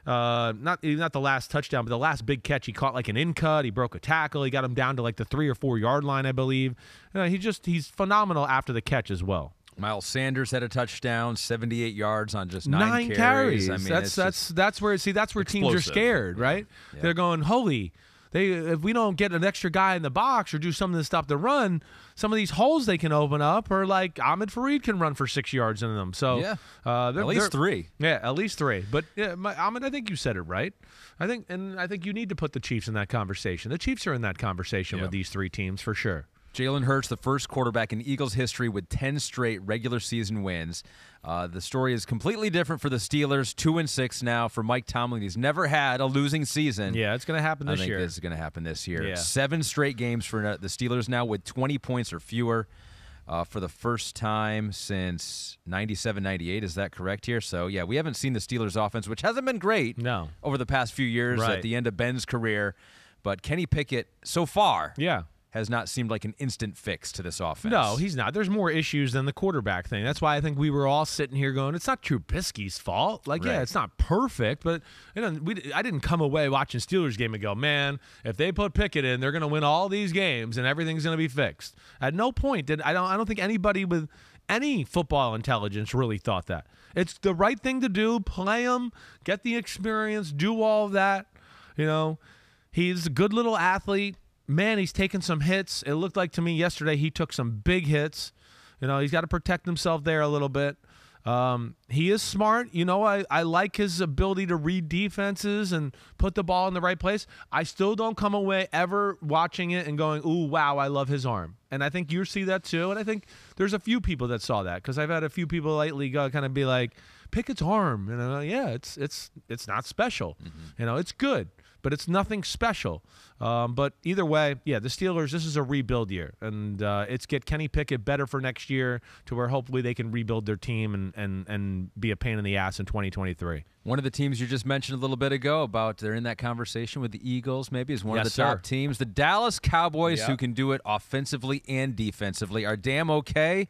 Not the last touchdown, but the last big catch. He caught like an in cut. He broke a tackle. He got him down to like the 3 or 4 yard line, I believe. He's phenomenal after the catch as well. Miles Sanders had a touchdown, 78 yards on just 9 carries. I mean, that's where teams are scared, right? Yeah. They're going, holy. if we don't get an extra guy in the box or do something to stop the run, some of these holes they can open up, or like Ahmed Fareed can run for 6 yards in them. So at least 3. Yeah, at least 3. But Ahmed, I think you said it right. I think you need to put the Chiefs in that conversation. The Chiefs are in that conversation with these 3 teams for sure. Jalen Hurts, the first quarterback in Eagles history with 10 straight regular season wins. The story is completely different for the Steelers. 2-6 now for Mike Tomlin. He's never had a losing season. Yeah, it's going to happen this year. I think this is going to happen this year. Yeah. 7 straight games for the Steelers now with 20 points or fewer for the first time since 97-98. Is that correct here? So, yeah, we haven't seen the Steelers offense, which hasn't been great over the past few years at the end of Ben's career. But Kenny Pickett, so far, has not seemed like an instant fix to this offense. No, he's not. There's more issues than the quarterback thing. That's why I think we were all sitting here going, it's not Trubisky's fault. Like, yeah, it's not perfect, but I didn't come away watching Steelers game and go, man, if they put Pickett in, they're going to win all these games and everything's going to be fixed. At no point did I don't think anybody with any football intelligence really thought that. It's the right thing to do. Play him, get the experience, do all of that. He's a good little athlete. Man, he's taken some hits. It looked like to me yesterday he took some big hits. He's got to protect himself there a little bit. He is smart. I like his ability to read defenses and put the ball in the right place. I still don't come away ever watching it and going, ooh, wow, I love his arm. And I think you see that too. And I think there's a few people that saw that, because I've had a few people lately go kind of be like, Pickett's arm. It's not special. Mm-hmm. It's good, but it's nothing special. But either way, the Steelers, this is a rebuild year, and it's get Kenny Pickett better for next year to where hopefully they can rebuild their team and be a pain in the ass in 2023. One of the teams you just mentioned a little bit ago about they're in that conversation with the Eagles maybe is one of the top teams. The Dallas Cowboys, who can do it offensively and defensively, are damn okay.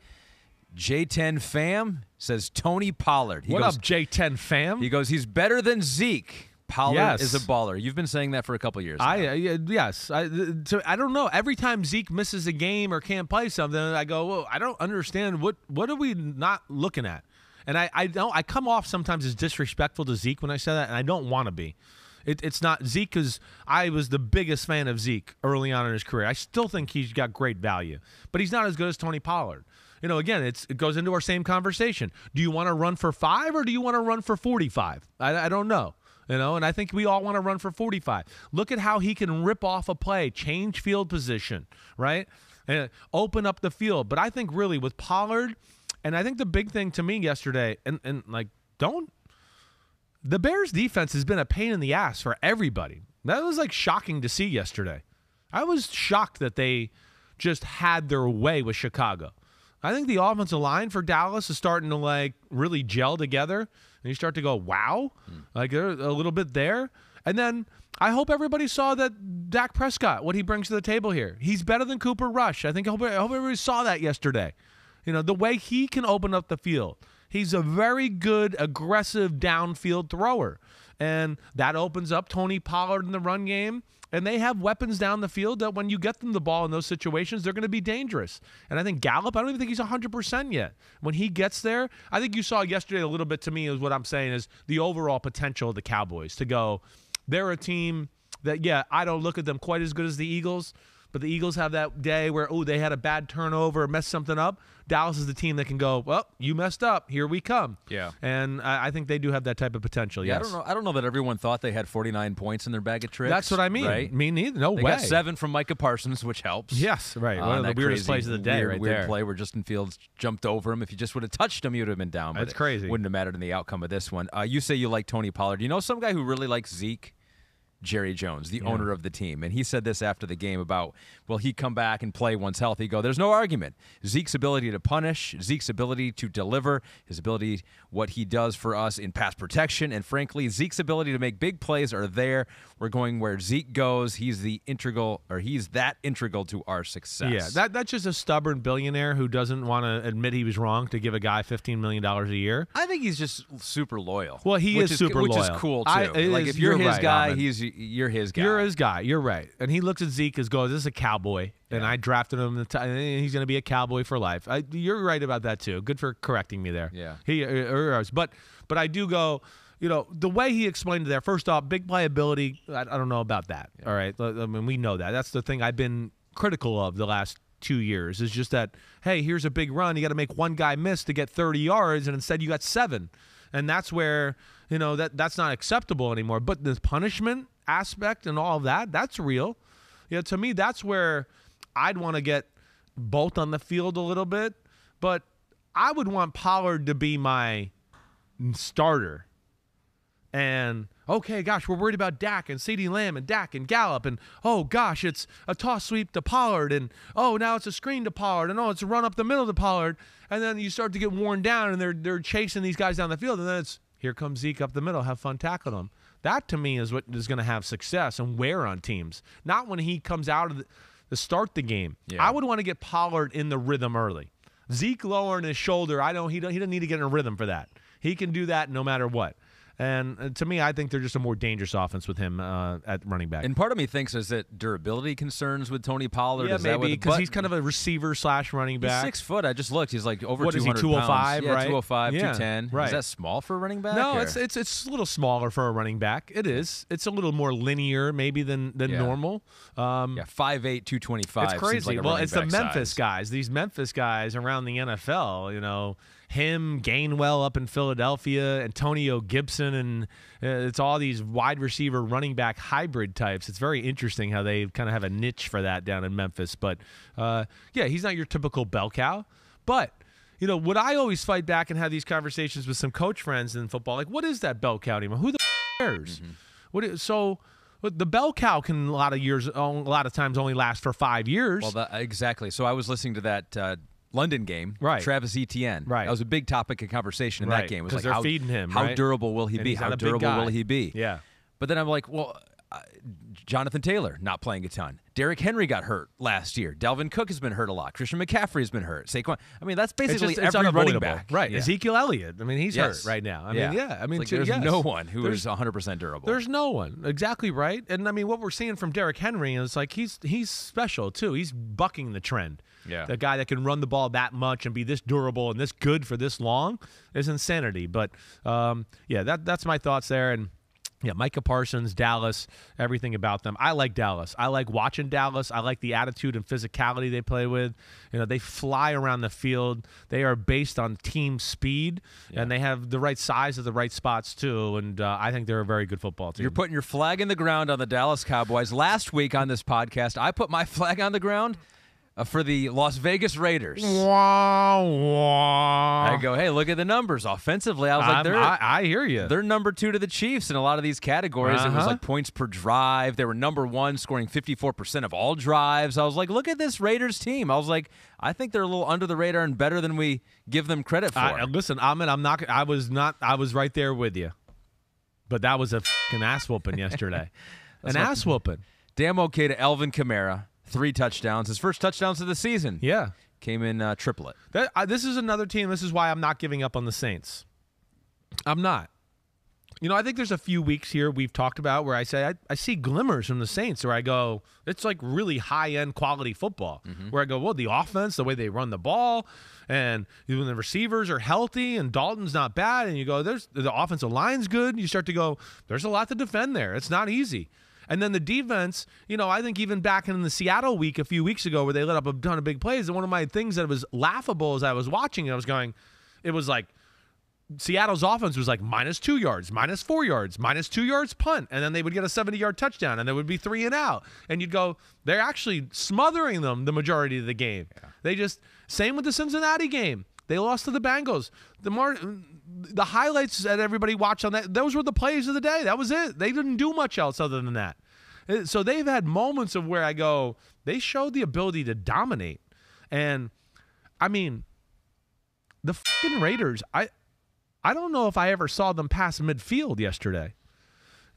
J10 fam says Tony Pollard. What up, J10 fam? He goes, he's better than Zeke. Pollard is a baller. You've been saying that for a couple of years now. I don't know. Every time Zeke misses a game or can't play something, I go, whoa, I don't understand. What are we not looking at? And I come off sometimes as disrespectful to Zeke when I say that, and I don't want to be. It's not Zeke, because I was the biggest fan of Zeke early on in his career. I still think he's got great value, but he's not as good as Tony Pollard. Again, it goes into our same conversation. Do you want to run for 5 or do you want to run for 45? I don't know. And I think we all want to run for 45. Look at how he can rip off a play, change field position, right? And open up the field. But I think really with Pollard, and I think the big thing to me yesterday, the Bears defense has been a pain in the ass for everybody. That was shocking to see yesterday. I was shocked that they just had their way with Chicago. I think the offensive line for Dallas is starting to really gel together, and you start to go, wow, they're a little bit there. And then I hope everybody saw that Dak Prescott, what he brings to the table here. He's better than Cooper Rush. I hope everybody saw that yesterday. The way he can open up the field. He's a very good, aggressive downfield thrower, and that opens up Tony Pollard in the run game. And they have weapons down the field that when you get them the ball in those situations, they're going to be dangerous. And I think Gallup, I don't even think he's 100% yet. When he gets there, I think you saw yesterday a little bit to me is what I'm saying is the overall potential of the Cowboys to go, they're a team that, I don't look at them quite as good as the Eagles, but the Eagles have that day where, they had a bad turnover or messed something up. Dallas is the team that can go, well, you messed up. Here we come. Yeah. And I think they do have that type of potential, yes. I don't know that everyone thought they had 49 points in their bag of tricks. That's what I mean. Right? Me neither. No way. They got 7 from Micah Parsons, which helps. Yes, right. One of the weirdest plays of the day right there. Weird play where Justin Fields jumped over him. If you just would have touched him, you would have been down. That's crazy. Wouldn't have mattered in the outcome of this one. You say you like Tony Pollard. You know some guy who really likes Zeke? Jerry Jones, the owner of the team. And he said this after the game about, will he come back and play once healthy? There's no argument. Zeke's ability to punish, Zeke's ability to deliver, his ability, what he does for us in pass protection, and frankly, Zeke's ability to make big plays are there. We're going where Zeke goes. He's that integral to our success. Yeah, that's just a stubborn billionaire who doesn't want to admit he was wrong to give a guy $15 million a year. I think he's just super loyal. Well, he is super loyal. Which is cool, too. If you're his guy, you're his guy. You're his guy. You're right. And he looks at Zeke as goes, this is a cowboy. And I drafted him, and he's going to be a cowboy for life. You're right about that, too. Good for correcting me there. Yeah. But I do go, the way he explained it there, first off, big playability, I don't know about that. Yeah. All right. I mean, we know that. That's the thing I've been critical of the last 2 years is just that, hey, here's a big run. You got to make one guy miss to get 30 yards, and instead you got 7. And that's where, that's not acceptable anymore. But the punishment aspect and all of that, that's real. To me, that's where I'd want to get both on the field a little bit. But I would want Pollard to be my starter. And, okay, gosh, we're worried about Dak and CeeDee Lamb and Dak and Gallup. And, oh, gosh, it's a toss sweep to Pollard. And, oh, now it's a screen to Pollard. And, oh, it's a run up the middle to Pollard. And then you start to get worn down, and they're chasing these guys down the field. And then it's, here comes Zeke up the middle. Have fun tackling them. That, to me, is what is going to have success and wear on teams. Not when he comes out of the start the game. Yeah. I would want to get Pollard in the rhythm early. Zeke lowering his shoulder, he doesn't need to get in a rhythm for that. He can do that no matter what. And to me, I think they're just a more dangerous offense with him at running back. And part of me thinks, is it durability concerns with Tony Pollard? Yeah, maybe, because he's kind of a receiver/running back. He's 6 foot. I just looked. He's like over 200 pounds. What is he, 205, yeah, right? 205, yeah, 210. Right. Is that small for a running back? No, it's a little smaller for a running back. It is. It's a little more linear maybe than normal. 5'8", 225. It's crazy. Like it's the Memphis size. guys. These Memphis guys around the NFL, him, Gainwell up in Philadelphia, Antonio Gibson, and it's all these wide receiver running back hybrid types. It's very interesting how they kind of have a niche for that down in Memphis. But, he's not your typical bell cow. But, would I always fight back and have these conversations with some coach friends in football? Like, what is that bell cow anymore? Who the cares? Mm-hmm. The bell cow can a lot of times only last for 5 years. Well, exactly. So I was listening to that London game, right? Travis Etienne, right? That was a big topic of conversation in that game. It was like they're feeding him. How durable will he be? How durable will he be? Yeah. But then I'm like, well, Jonathan Taylor not playing a ton. Derrick Henry got hurt last year. Dalvin Cook has been hurt a lot. Christian McCaffrey has been hurt. Saquon. I mean, that's basically every running back, right? Yeah. Ezekiel Elliott. I mean, he's hurt right now. I mean, there's no one who is 100% durable. There's no one. Exactly right. And I mean, what we're seeing from Derrick Henry is like he's special too. He's bucking the trend. Yeah. The guy that can run the ball that much and be this durable and this good for this long is insanity. But that's my thoughts there. And yeah, Micah Parsons, Dallas, everything about them. I like Dallas. I like watching Dallas. I like the attitude and physicality they play with. They fly around the field. They are based on team speed, and they have the right size at the right spots too. And I think they're a very good football team. You're putting your flag in the ground on the Dallas Cowboys. Last week on this podcast, I put my flag on the ground for the Las Vegas Raiders. Wah, wah. I go, hey, look at the numbers. Offensively, I was like, I hear you. They're number 2 to the Chiefs in a lot of these categories. It was like points per drive. They were number 1, scoring 54% of all drives. I was like, look at this Raiders team. I was like, I think they're a little under the radar and better than we give them credit for. Listen, Ahmed, I was right there with you. But that was a fucking ass whooping yesterday. An ass whooping. Damn okay to Alvin Kamara. 3 touchdowns. His first touchdowns of the season. Yeah. Came in triplet. This is another team. This is why I'm not giving up on the Saints. I'm not. I think there's a few weeks here we've talked about where I say I see glimmers from the Saints where I go, it's like really high-end quality football. Mm-hmm. Where I go, well, the offense, the way they run the ball, and when the receivers are healthy and Dalton's not bad, and you go, the offensive line's good, you start to go, there's a lot to defend there. It's not easy. And then the defense, I think even back in the Seattle week a few weeks ago where they let up a ton of big plays, and one of my things that was laughable as I was watching it, it was like Seattle's offense was like -2 yards, -4 yards, -2 yards punt, and then they would get a 70-yard touchdown, and there would be 3 and out. And you'd go, they're actually smothering them the majority of the game. Yeah. Same with the Cincinnati game. They lost to the Bengals. The highlights that everybody watched on that, those were the plays of the day. That was it. They didn't do much else other than that. So they've had moments of where I go, they showed the ability to dominate. And, I mean, the fucking Raiders, I don't know if I ever saw them pass midfield yesterday.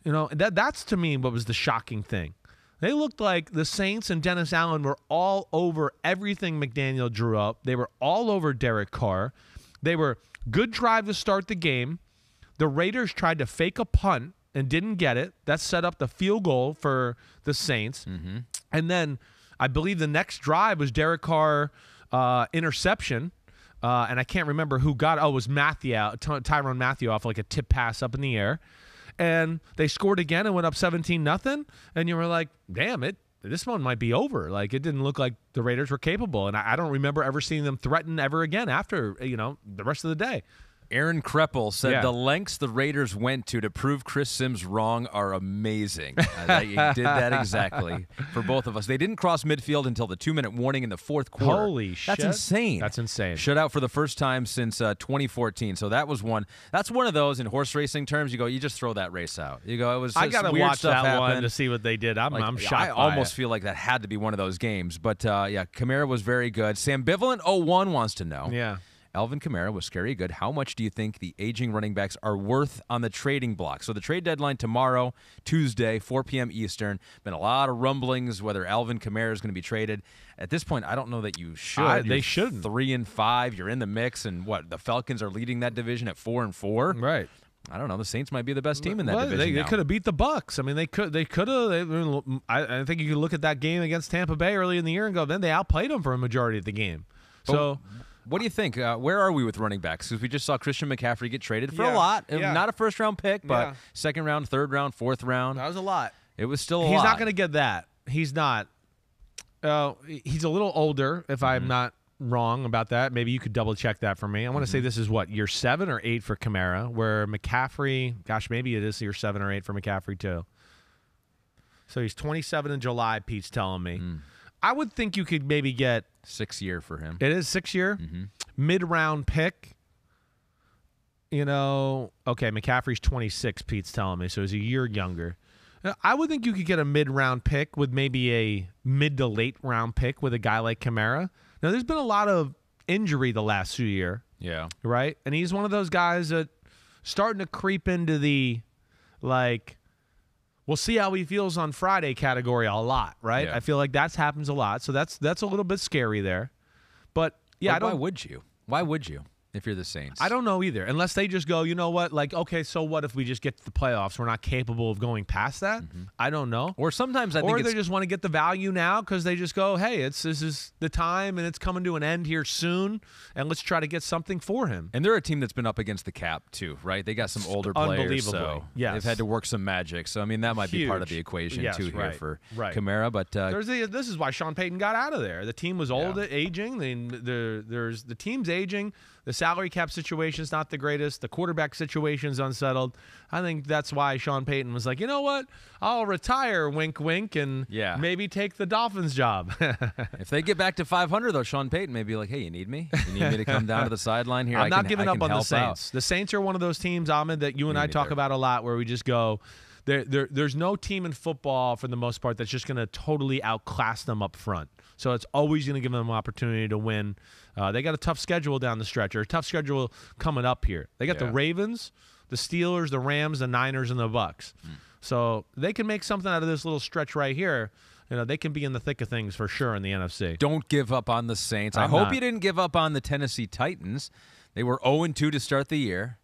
That's to me what was the shocking thing. They looked like the Saints and Dennis Allen were all over everything McDaniel drew up. They were all over Derek Carr. They were good drive to start the game. The Raiders tried to fake a punt and didn't get it. That set up the field goal for the Saints. Mm-hmm. And then I believe the next drive was Derek Carr interception. and I can't remember who got. Oh, it was Tyrann Mathieu off like a tip pass up in the air, and they scored again and went up 17-0. And you were like, damn it. This one might be over. Like, it didn't look like the Raiders were capable, and I don't remember ever seeing them threaten ever again after, the rest of the day. Aaron Kreppel said the lengths the Raiders went to prove Chris Sims wrong are amazing. They did that exactly for both of us. They didn't cross midfield until the 2-minute warning in the fourth quarter. Holy shit. That's insane. That's insane. Shutout for the first time since 2014. So that was one. That's one of those in horse racing terms. You just throw that race out. You go, it was I got to watch that happened. one to see what they did. I'm shocked. I almost feel like that had to be one of those games. But, Kamara was very good. Sambivalent 01 wants to know. Yeah. Alvin Kamara was scary good. How much do you think the aging running backs are worth on the trading block? So the trade deadline tomorrow, Tuesday, 4 p.m. Eastern. Been a lot of rumblings whether Alvin Kamara is going to be traded. At this point, I don't know that you should. They shouldn't. 3-5. You're in the mix, and the Falcons are leading that division at 4-4. Right. I don't know. The Saints might be the best team in that division. They could have beat the Bucs. I mean, they could have. I think you could look at that game against Tampa Bay early in the year and go, then they outplayed them for a majority of the game. So. What do you think? Where are we with running backs? Because we just saw Christian McCaffrey get traded for a lot. Not a first-round pick, but second round, third round, fourth round. That was a lot. It was still a lot. He's not going to get that. He's not. He's a little older, if I'm not wrong about that. Maybe you could double-check that for me. I want to say this is, year 7 or 8 for Kamara, where McCaffrey, maybe it is year 7 or 8 for McCaffrey too. So he's 27 in July, Pete's telling me. I would think you could maybe get 6 year for him. It is 6 year, mid-round pick. Okay, McCaffrey's 26. Pete's telling me, so he's a year younger. I would think you could get a mid-round pick with maybe a mid to late round pick with a guy like Kamara. Now, there's been a lot of injury the last few years. Yeah, right, and he's one of those guys that starting to creep into the we'll see how he feels on Friday category a lot, right? Yeah. I feel like that happens a lot, so that's a little bit scary there. But yeah, why would you? Why would you if you're the Saints? I don't know either. Unless they just go, you know what? Okay, so what if we just get to the playoffs? We're not capable of going past that. I don't know. Or sometimes I think they just want to get the value now because they just go, hey, this is the time and it's coming to an end here soon, and let's try to get something for him. And they're a team that's been up against the cap too, right? They got some older players, so they've had to work some magic. So I mean, that might be part of the equation too here for Kamara. But this is why Sean Payton got out of there. The team was old, aging. There's the team's aging. The salary cap situation is not the greatest. The quarterback situation is unsettled. I think that's why Sean Payton was like, you know what? I'll retire, wink, wink, and maybe take the Dolphins job. If they get back to 500, though, Sean Payton may be like, hey, you need me? You need me to come down to the sideline here? I'm not giving up on the Saints. The Saints are one of those teams, Ahmed, that you and I talk about a lot where we just go, there's no team in football, for the most part, that's just going to totally outclass them up front. So it's always going to give them an opportunity to win. They got a tough schedule down the stretch, or a tough schedule coming up here. They got the Ravens, the Steelers, the Rams, the Niners, and the Bucs. So they can make something out of this little stretch right here. They can be in the thick of things for sure in the NFC. Don't give up on the Saints. I hope you didn't give up on the Tennessee Titans. They were 0-2 to start the year.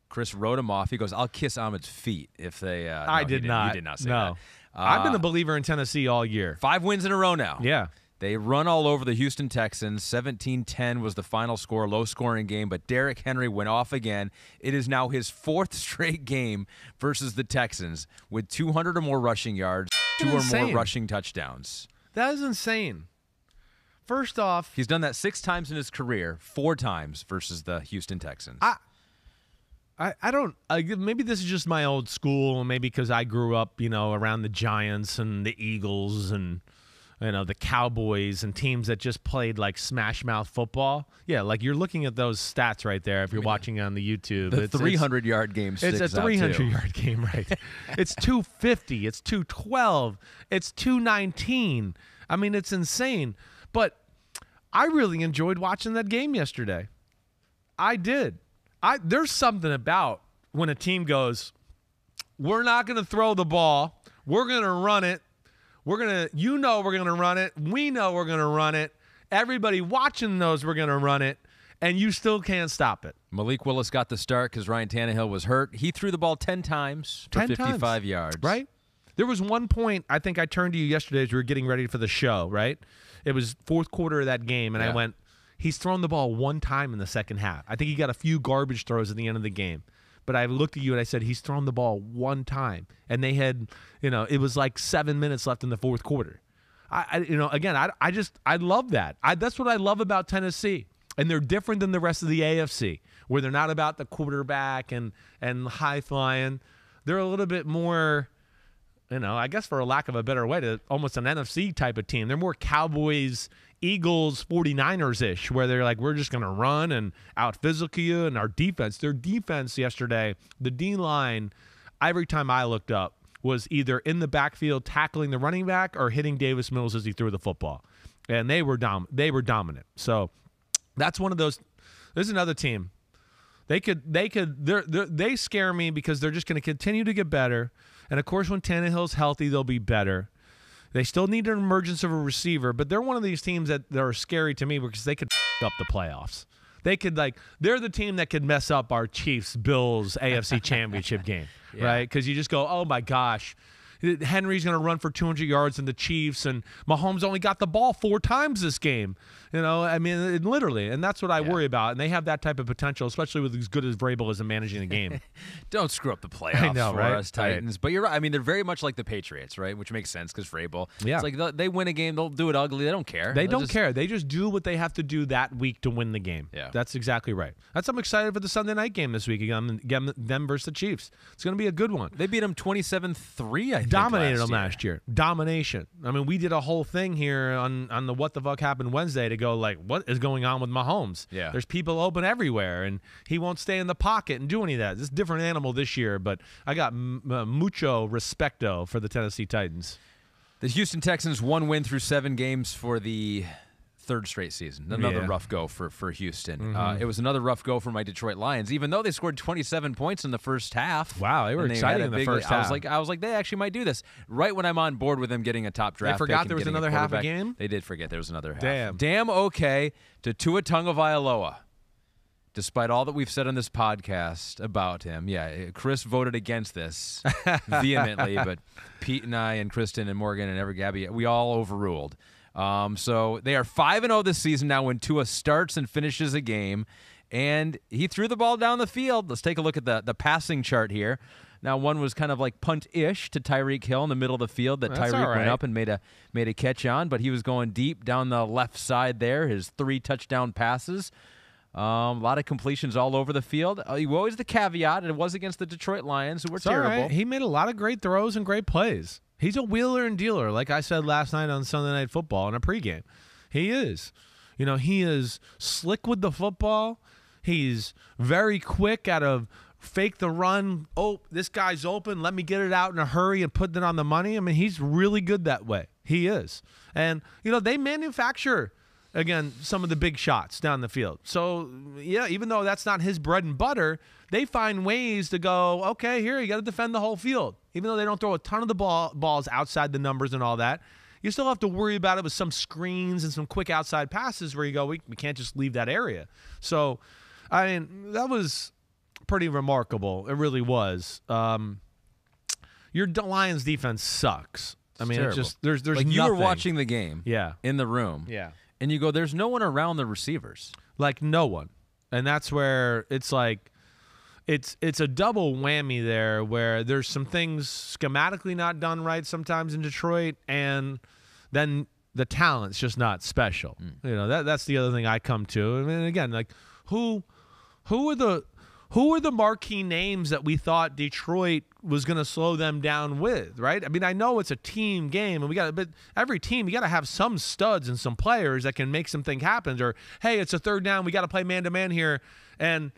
Chris wrote him off. He goes, I'll kiss Ahmed's feet if they I did not. You did not say that. I've been a believer in Tennessee all year. 5 wins in a row now. Yeah. They run all over the Houston Texans. 17-10 was the final score, low-scoring game, but Derrick Henry went off again. It is now his 4th straight game versus the Texans with 200 or more rushing yards, 2 or more rushing touchdowns. That is insane. First off, he's done that 6 times in his career, 4 times versus the Houston Texans. I don't. Maybe this is just my old school, maybe because I grew up, around the Giants and the Eagles and the Cowboys and teams that just played like smash mouth football. Yeah, like you're looking at those stats right there if you're watching on the YouTube. The 300-yard game sticks out, it's a 300-yard game, right? It's 250. It's 212. It's 219. I mean, it's insane. But I really enjoyed watching that game yesterday. I did. There's something about when a team goes, we're not going to throw the ball. We're going to run it. We're going to run it. We know we're going to run it. Everybody watching knows we're going to run it, and you still can't stop it. Malik Willis got the start because Ryan Tannehill was hurt. He threw the ball 10 times for 55 yards. Right? There was one point, I think I turned to you yesterday as we were getting ready for the show, right? It was 4th quarter of that game, and I went, He's thrown the ball one time in the second half. I think he got a few garbage throws at the end of the game. But I looked at you and I said, he's thrown the ball one time. And they had, it was like 7 minutes left in the fourth quarter. I love that. That's what I love about Tennessee. And they're different than the rest of the AFC, where they're not about the quarterback and high flying. They're a little bit more, I guess for a lack of a better way, to almost an NFC type of team. They're more Cowboys, Eagles, 49ers-ish, where they're like, we're just going to run and out-physical you. And our defense, their defense yesterday, the D-line, every time I looked up, was either in the backfield tackling the running back or hitting Davis Mills as he threw the football. And they were dominant. So that's one of those. There's another team. They scare me because they're just going to continue to get better. And, of course, when Tannehill's healthy, they'll be better. They still need an emergence of a receiver, but they're one of these teams that are scary to me because they could up the playoffs. They're the team that could mess up our Chiefs-Bills AFC Championship game, right? Because you just go, oh, my gosh. Henry's going to run for 200 yards in the Chiefs, and Mahomes only got the ball 4 times this game. Literally, and that's what I worry about. And they have that type of potential, especially with as good as Vrabel is in managing the game. Don't screw up the playoffs for right? us Titans. Right. But you're right. I mean, they're very much like the Patriots, right? Which makes sense because Vrabel. Yeah. It's like they win a game, they'll do it ugly. They don't care. They don't care. They just do what they have to do that week to win the game. Yeah. That's exactly right. I'm excited for the Sunday night game this week again, them versus the Chiefs. It's going to be a good one. They beat them 27-3, I think. Dominated them last year. Domination. I mean, we did a whole thing here on the What the Fuck Happened Wednesday to go like, what is going on with Mahomes? Yeah. There's people open everywhere, and he won't stay in the pocket and do any of that. It's a different animal this year, but I got mucho respecto for the Tennessee Titans. The Houston Texans, 1 win through 7 games for the 3rd straight season. Another rough go for Houston. Mm-hmm. It was another rough go for my Detroit Lions, even though they scored 27 points in the first half. Wow, they were exciting in the first half. I was like, they actually might do this. Right when I'm on board with them getting a top draft pick. They forgot there was another half a game? They did forget there was another half. Damn okay to Tua Tagovailoa. Despite all that we've said on this podcast about him, Chris voted against this vehemently, but Pete and I and Kristen and Morgan and Gabby, we all overruled. So they are 5-0 this season now when Tua starts and finishes a game, and he threw the ball down the field. Let's take a look at the passing chart here. Now, one was kind of like punt-ish to Tyreek Hill in the middle of the field that Tyreek went up and made a catch on, but he was going deep down the left side there, his 3 touchdown passes. A lot of completions all over the field. Always the caveat, it was against the Detroit Lions, who were terrible. Right. He made a lot of great throws and great plays. He's a wheeler and dealer, like I said last night on Sunday Night Football in a pregame. He is. He is slick with the football. He's very quick out of fake the run. Oh, this guy's open. Let me get it out in a hurry and put it on the money. I mean, he's really good that way. He is. And, they manufacture, again, some of the big shots down the field. So, even though that's not his bread and butter, they find ways to go, okay, here, you got to defend the whole field. Even though they don't throw a ton of the balls outside the numbers and all that, you still have to worry about it with some screens and some quick outside passes where you go, we can't just leave that area. So, I mean, that was pretty remarkable. It really was. Your Lions defense sucks. I mean, it's just there's like you nothing. were watching the game in the room. Yeah. And you go, there's no one around the receivers. Like no one. And that's where it's like it's a double whammy there where there's some things schematically not done right sometimes in Detroit, and then the talent's just not special. That's the other thing I come to. I mean, again, like who are the marquee names that we thought Detroit was going to slow them down with, right? I mean, I know it's a team game, and but every team, you got to have some studs and some players that can make something happen. Or, hey, it's a 3rd down, we got to play man-to-man here. And,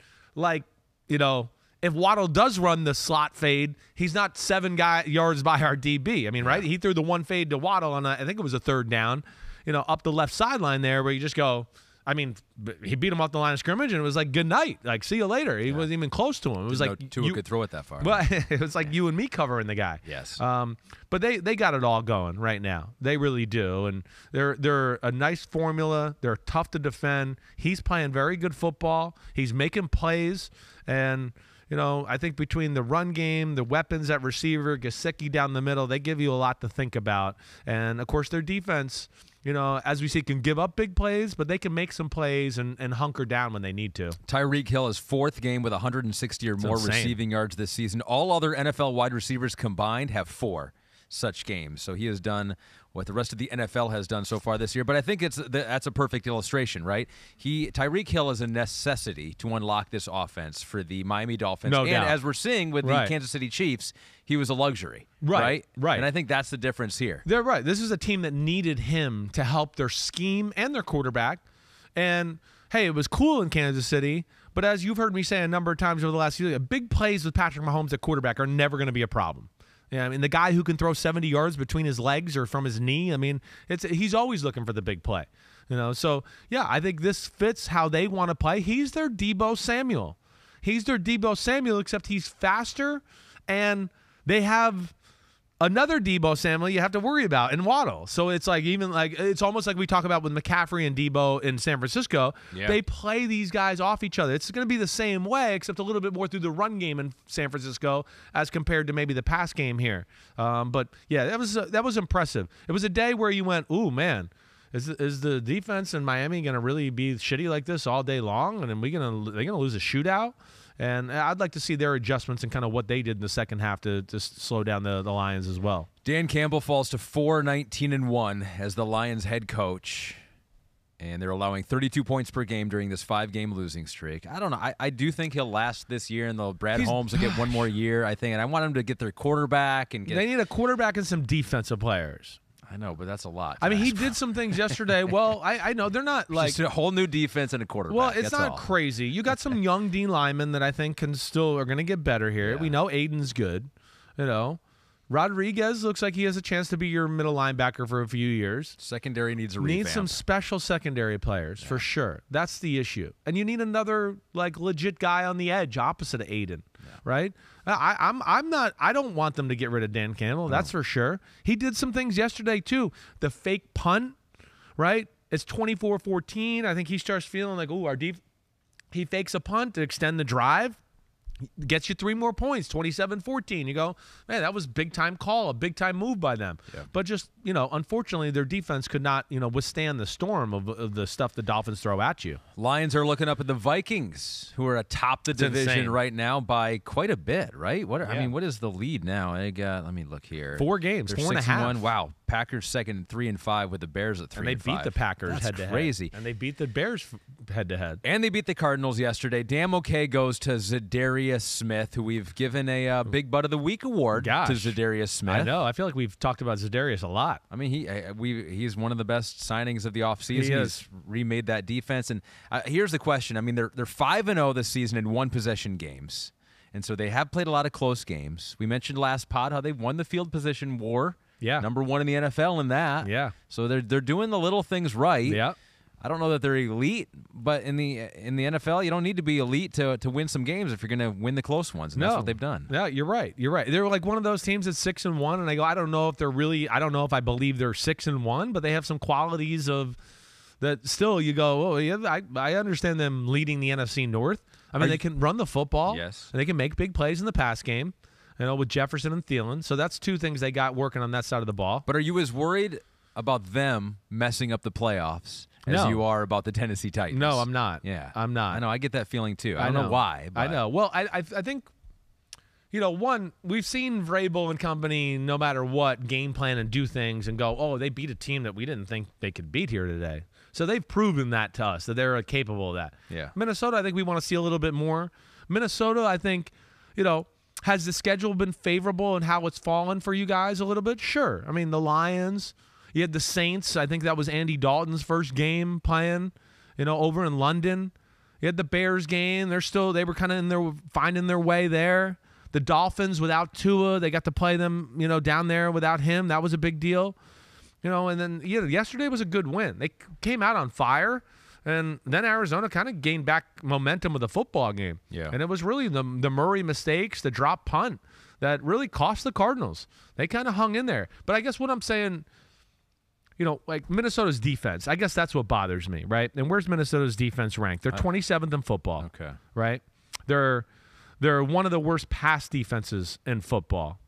if Waddle does run the slot fade, he's not 7 yards by our DB. I mean, right? He threw the one fade to Waddle on, I think it was a 3rd down, up the left sideline there where you just go, I mean, he beat him off the line of scrimmage, and it was like, good night. Like, see you later. He wasn't even close to him. It was like Tua could throw it that far. Well, it was like you and me covering the guy. Yes. But they got it all going right now. They really do. And they're a nice formula. They're tough to defend. He's playing very good football. He's making plays. And, I think between the run game, the weapons at receiver, Gesicki down the middle, they give you a lot to think about. And, of course, their defense as we see, can give up big plays, but they can make some plays and hunker down when they need to. Tyreek Hill is 4th game with 160 or more receiving yards this season. All other NFL wide receivers combined have 4 such games. So he has done what the rest of the NFL has done so far this year. But I think that's a perfect illustration, right? Tyreek Hill is a necessity to unlock this offense for the Miami Dolphins. No doubt. And as we're seeing with the Kansas City Chiefs, he was a luxury. Right. And I think that's the difference here. They're right. This is a team that needed him to help their scheme and their quarterback. And, hey, it was cool in Kansas City. But as you've heard me say a number of times over the last few years, big plays with Patrick Mahomes at quarterback are never going to be a problem. Yeah, I mean, the guy who can throw 70 yards between his legs or from his knee, I mean, he's always looking for the big play. So, yeah, I think this fits how they want to play. He's their Deebo Samuel. Except he's faster, and they have another Deebo Samuel you have to worry about in Waddle. So it's it's almost like we talk about with McCaffrey and Deebo in San Francisco. Yeah. They play these guys off each other. It's going to be the same way, except a little bit more through the run game in San Francisco as compared to maybe the pass game here. But yeah, that was impressive. It was a day where you went, ooh, man, is the defense in Miami going to really be shitty like this all day long? And they're going to lose a shootout? And I'd like to see their adjustments and kind of what they did in the second half to slow down the Lions as well. Dan Campbell falls to 4-19-1 as the Lions head coach, and they're allowing 32 points per game during this 5-game losing streak. I don't know. I do think he'll last this year, and Brad Holmes will get one more year, I think. And I want him to get their quarterback. They need a quarterback and some defensive players. I know, but that's a lot. I mean, he did some things yesterday. Well, I know they're not like just a whole new defense and a quarterback. Well, it's not crazy. You got some young D linemen that I think are going to get better here. Yeah. We know Aiden's good. Rodriguez looks like he has a chance to be your middle linebacker for a few years. Secondary needs a revamp. Needs some special secondary players for sure. That's the issue. And you need another legit guy on the edge opposite of Aiden, right? I don't want them to get rid of Dan Campbell. That's for sure. He did some things yesterday too. The fake punt, right? It's 24-14. I think he starts feeling like, ooh, he fakes a punt to extend the drive. Gets you 3 more points, 27-14. You go, man, that was big-time call, a big-time move by them. Yeah. But just, unfortunately, their defense could not, withstand the storm of the stuff the Dolphins throw at you. Lions are looking up at the Vikings, who are atop the division right now by quite a bit, right? I mean, what is the lead now? Let me look here. 4 games, they're 4.5. Wow. Packers second 3-5 with the Bears at 3-5. And they beat the Packers head-to-head. That's crazy. And they beat the Bears head-to-head. And they beat the Cardinals yesterday. Damn okay goes to Zadarius Smith, who we've given a Big Butt of the Week award to Zadarius Smith. I know. I feel like we've talked about Zadarius a lot. I mean, he's one of the best signings of the offseason. He's remade that defense. And here's the question. I mean, they're 5-0 this season in one-possession games. And so they have played a lot of close games. We mentioned last pod how they won the field position war. Yeah. Number 1 in the NFL in that. Yeah. So they're doing the little things right. Yeah. I don't know that they're elite, but in the NFL, you don't need to be elite to win some games if you're going to win the close ones, and that's what they've done. Yeah, you're right. They're like one of those teams that's 6-1, and I go, I don't know if I believe they're 6-1, but they have some qualities of that. Still, you go, oh yeah, I understand them leading the NFC North. I mean, they can run the football. Yes, and they can make big plays in the pass game. With Jefferson and Thielen. So that's 2 things they got working on that side of the ball. But are you as worried about them messing up the playoffs as you are about the Tennessee Titans? No, I'm not. Yeah. I'm not. I know. I get that feeling too. I don't know why. But. I know. Well, I think, one, we've seen Vrabel and company, no matter what, game plan and do things and go, oh, they beat a team that we didn't think they could beat here today. So they've proven that to us, that they're capable of that. Yeah. Minnesota, I think we want to see a little bit more. Minnesota, I think, has the schedule been favorable and how it's fallen for you guys a little bit? Sure. I mean, the Lions, you had the Saints. I think that was Andy Dalton's first game playing, over in London. You had the Bears game. They were kind of finding their way there. The Dolphins without Tua, they got to play them, down there without him. That was a big deal. And then yesterday was a good win. They came out on fire. And then Arizona kind of gained back momentum with the football game. Yeah. And it was really the Murray mistakes, the drop punt that really cost the Cardinals. They kind of hung in there. But I guess what I'm saying, like Minnesota's defense, I guess that's what bothers me, right? And where's Minnesota's defense ranked? They're 27th in football. Okay. Right? They're one of the worst pass defenses in football.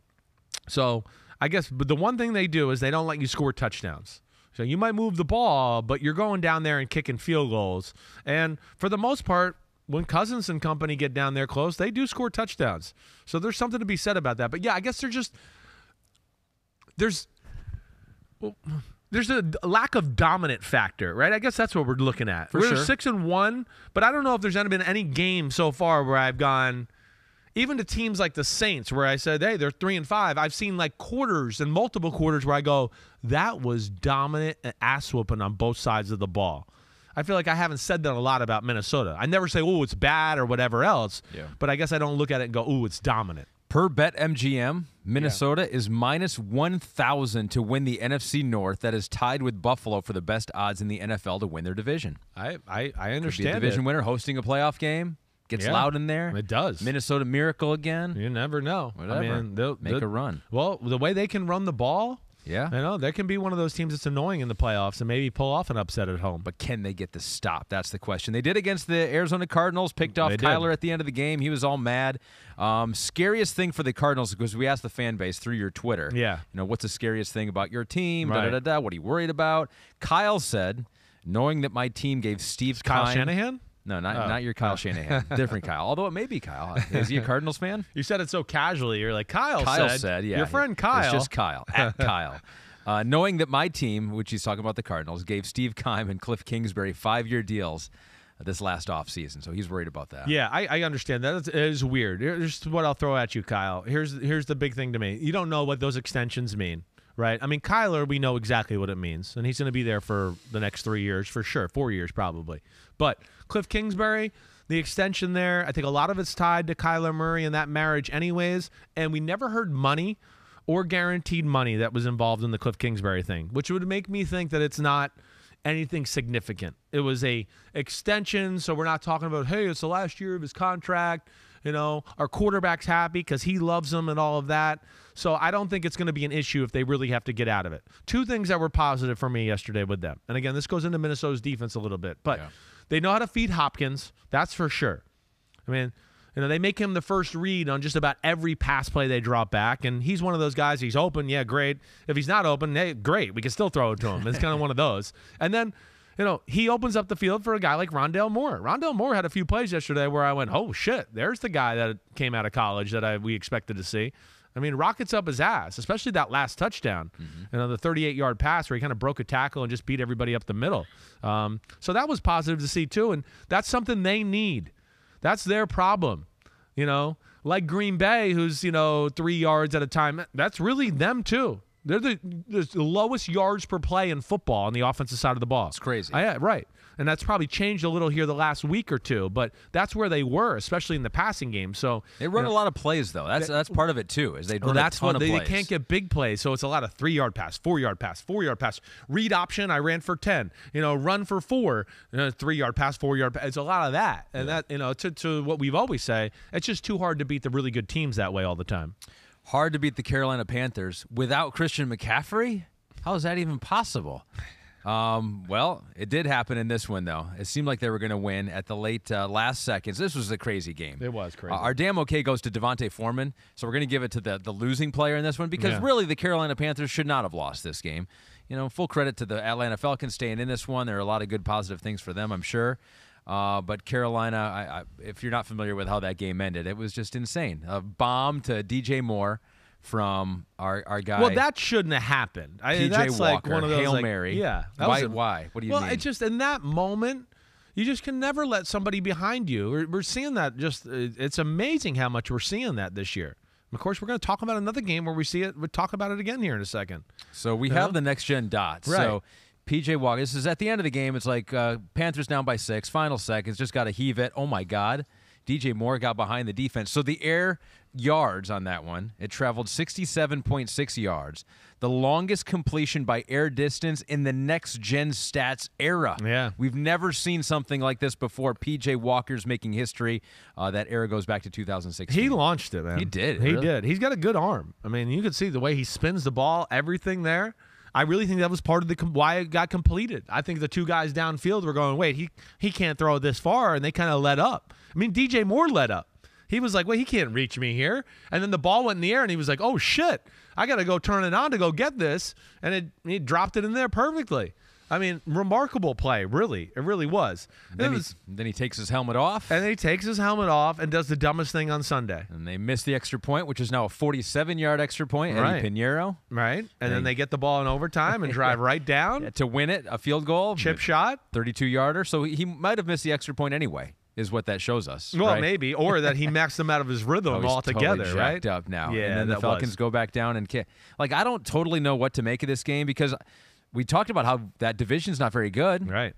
So I guess but the one thing they do is they don't let you score touchdowns. So you might move the ball, but you're going down there and kicking field goals. And for the most part, when Cousins and company get down there close, they do score touchdowns. So there's something to be said about that. But, yeah, I guess there's a lack of dominant factor, right? I guess that's what we're looking at. We're 6-1, but I don't know if there's been any game so far where I've gone – even to teams like the Saints where I said, hey, they're 3-5. I've seen like quarters and multiple quarters where I go, that was dominant and ass-whooping on both sides of the ball. I feel like I haven't said that a lot about Minnesota. I never say, oh, it's bad or whatever else, but I guess I don't look at it and go, oh, it's dominant. Per BetMGM, Minnesota is minus 1,000 to win the NFC North. That is tied with Buffalo for the best odds in the NFL to win their division. I understand. Could be a division winner hosting a playoff game. Gets loud in there. It does. Minnesota Miracle again. You never know. Whatever. I mean, they'll make a run. Well, the way they can run the ball, they can be one of those teams that's annoying in the playoffs and maybe pull off an upset at home. But can they get the stop? That's the question. They did against the Arizona Cardinals, picked off Kyler at the end of the game. He was all mad. Scariest thing for the Cardinals, because we asked the fan base through your Twitter, what's the scariest thing about your team? Right. What are you worried about? Kyle said, knowing that my team gave Steve Kyle Shanahan? No, not your Kyle Shanahan. Different Kyle. Although it may be Kyle. Is he a Cardinals fan? You said it so casually. You're like, Kyle said, yeah. Your friend Kyle. It's just Kyle. At Kyle. Knowing that my team, which he's talking about the Cardinals, gave Steve Keim and Cliff Kingsbury 5-year deals this last offseason. So he's worried about that. Yeah, I understand that. It is weird. Here's what I'll throw at you, Kyle. Here's the big thing to me. You don't know what those extensions mean. Right? I mean, Kyler, we know exactly what it means, and he's going to be there for the next 3 years for sure, 4 years probably. But Cliff Kingsbury, the extension there, I think a lot of it's tied to Kyler Murray and that marriage anyways, and we never heard money or guaranteed money that was involved in the Cliff Kingsbury thing, which would make me think that it's not anything significant. It was a extension, so we're not talking about, hey, it's the last year of his contract. Our quarterback's happy because he loves them and all of that. So I don't think it's going to be an issue if they really have to get out of it. Two things that were positive for me yesterday with them. And again, this goes into Minnesota's defense a little bit. But they know how to feed Hopkins. That's for sure. I mean, they make him the first read on just about every pass play they drop back. And he's one of those guys, he's open, yeah, great. If he's not open, hey, great. We can still throw it to him. It's kind of one of those. And then, he opens up the field for a guy like Rondale Moore. Rondale Moore had a few plays yesterday where I went, oh, shit, there's the guy that came out of college that we expected to see. I mean, rockets up his ass, especially that last touchdown. Mm-hmm. The 38-yard pass where he kind of broke a tackle and just beat everybody up the middle. So that was positive to see, too, and that's something they need. That's their problem. Like Green Bay, who's, 3 yards at a time. That's really them, too. They're the lowest yards per play in football on the offensive side of the ball. It's crazy. Yeah, right. And that's probably changed a little here the last week or two, but that's where they were, especially in the passing game. So they run a lot of plays, though. That's part of it too. Is they run a ton of plays. They can't get big plays, so it's a lot of 3-yard pass, 4-yard pass, 4-yard pass, read option. I ran for 10. Run for 4, 3-yard pass, 4-yard pass. It's a lot of that, and that to what we've always say, it's just too hard to beat the really good teams that way all the time. Hard to beat the Carolina Panthers without Christian McCaffrey? How is that even possible? Well, it did happen in this one, though. It seemed like they were going to win at the late last seconds. This was a crazy game. It was crazy. Our damn okay goes to Devontae Foreman, so we're going to give it to the losing player in this one because really the Carolina Panthers should not have lost this game. Full credit to the Atlanta Falcons staying in this one. There are a lot of good positive things for them, I'm sure. But Carolina, if you're not familiar with how that game ended, it was just insane. A bomb to DJ Moore from our guy. Well, that shouldn't have happened. That's Walker, like one of those Hail Mary. Yeah. Why? What do you mean? Well, it's just in that moment, you just can never let somebody behind you. We're seeing that it's amazing how much we're seeing that this year. Of course, we're going to talk about another game where we see it. We'll talk about it again here in a second. So we have the next-gen dots. Right. So PJ Walker, this is at the end of the game. It's like Panthers down by 6, final seconds, just got to heave it. Oh, my God. DJ Moore got behind the defense. So the air yards on that one, it traveled 67.6 yards. The longest completion by air distance in the next-gen stats era. Yeah. We've never seen something like this before. PJ Walker's making history. That era goes back to 2016. He launched it, man. He did. He really did. He's got a good arm. I mean, you could see the way he spins the ball, everything there. I really think that was part of why it got completed. I think the two guys downfield were going, wait, he can't throw this far, and they kind of let up. I mean, DJ Moore let up. He was like, well, he can't reach me here. And then the ball went in the air, and he was like, oh, shit, I got to go turn it on to go get this. And he dropped it in there perfectly. I mean, remarkable play, really. It really was. Then he takes his helmet off. And then he takes his helmet off and does the dumbest thing on Sunday. And they miss the extra point, which is now a 47-yard extra point. Right. Eddie Pinheiro. Right. And then they get the ball in overtime and drive right down. Yeah, to win it, a field goal. Chip shot. 32-yarder. So he might have missed the extra point anyway, is what that shows us. Well, right? maybe. Or that he maxed them out of his rhythm he's altogether, totally right? jacked up now. Yeah, and then the Falcons go back down and kick. Like, I don't totally know what to make of this game because we talked about how that division's not very good. Right.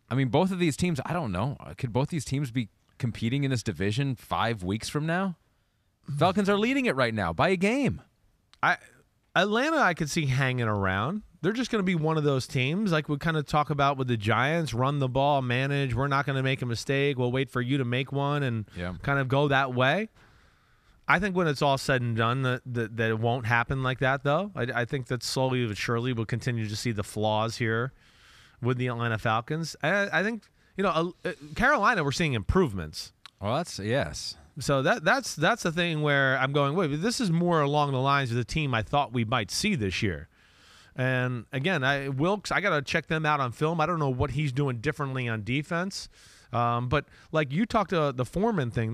I mean, both of these teams, I don't know. Could both these teams be competing in this division 5 weeks from now? Falcons are leading it right now by a game. Atlanta, I could see hanging around. They're just going to be one of those teams, like we kind of talk about with the Giants, run the ball, manage. We're not going to make a mistake. We'll wait for you to make one and kind of go that way. I think when it's all said and done, that it won't happen like that, though. I think that slowly but surely we'll continue to see the flaws here with the Atlanta Falcons. I think, Carolina, we're seeing improvements. Well, yes. So that's the thing where I'm going, wait, this is more along the lines of the team I thought we might see this year. And, again, Wilkes, I got to check them out on film. I don't know what he's doing differently on defense. But like you talked to the Foreman thing,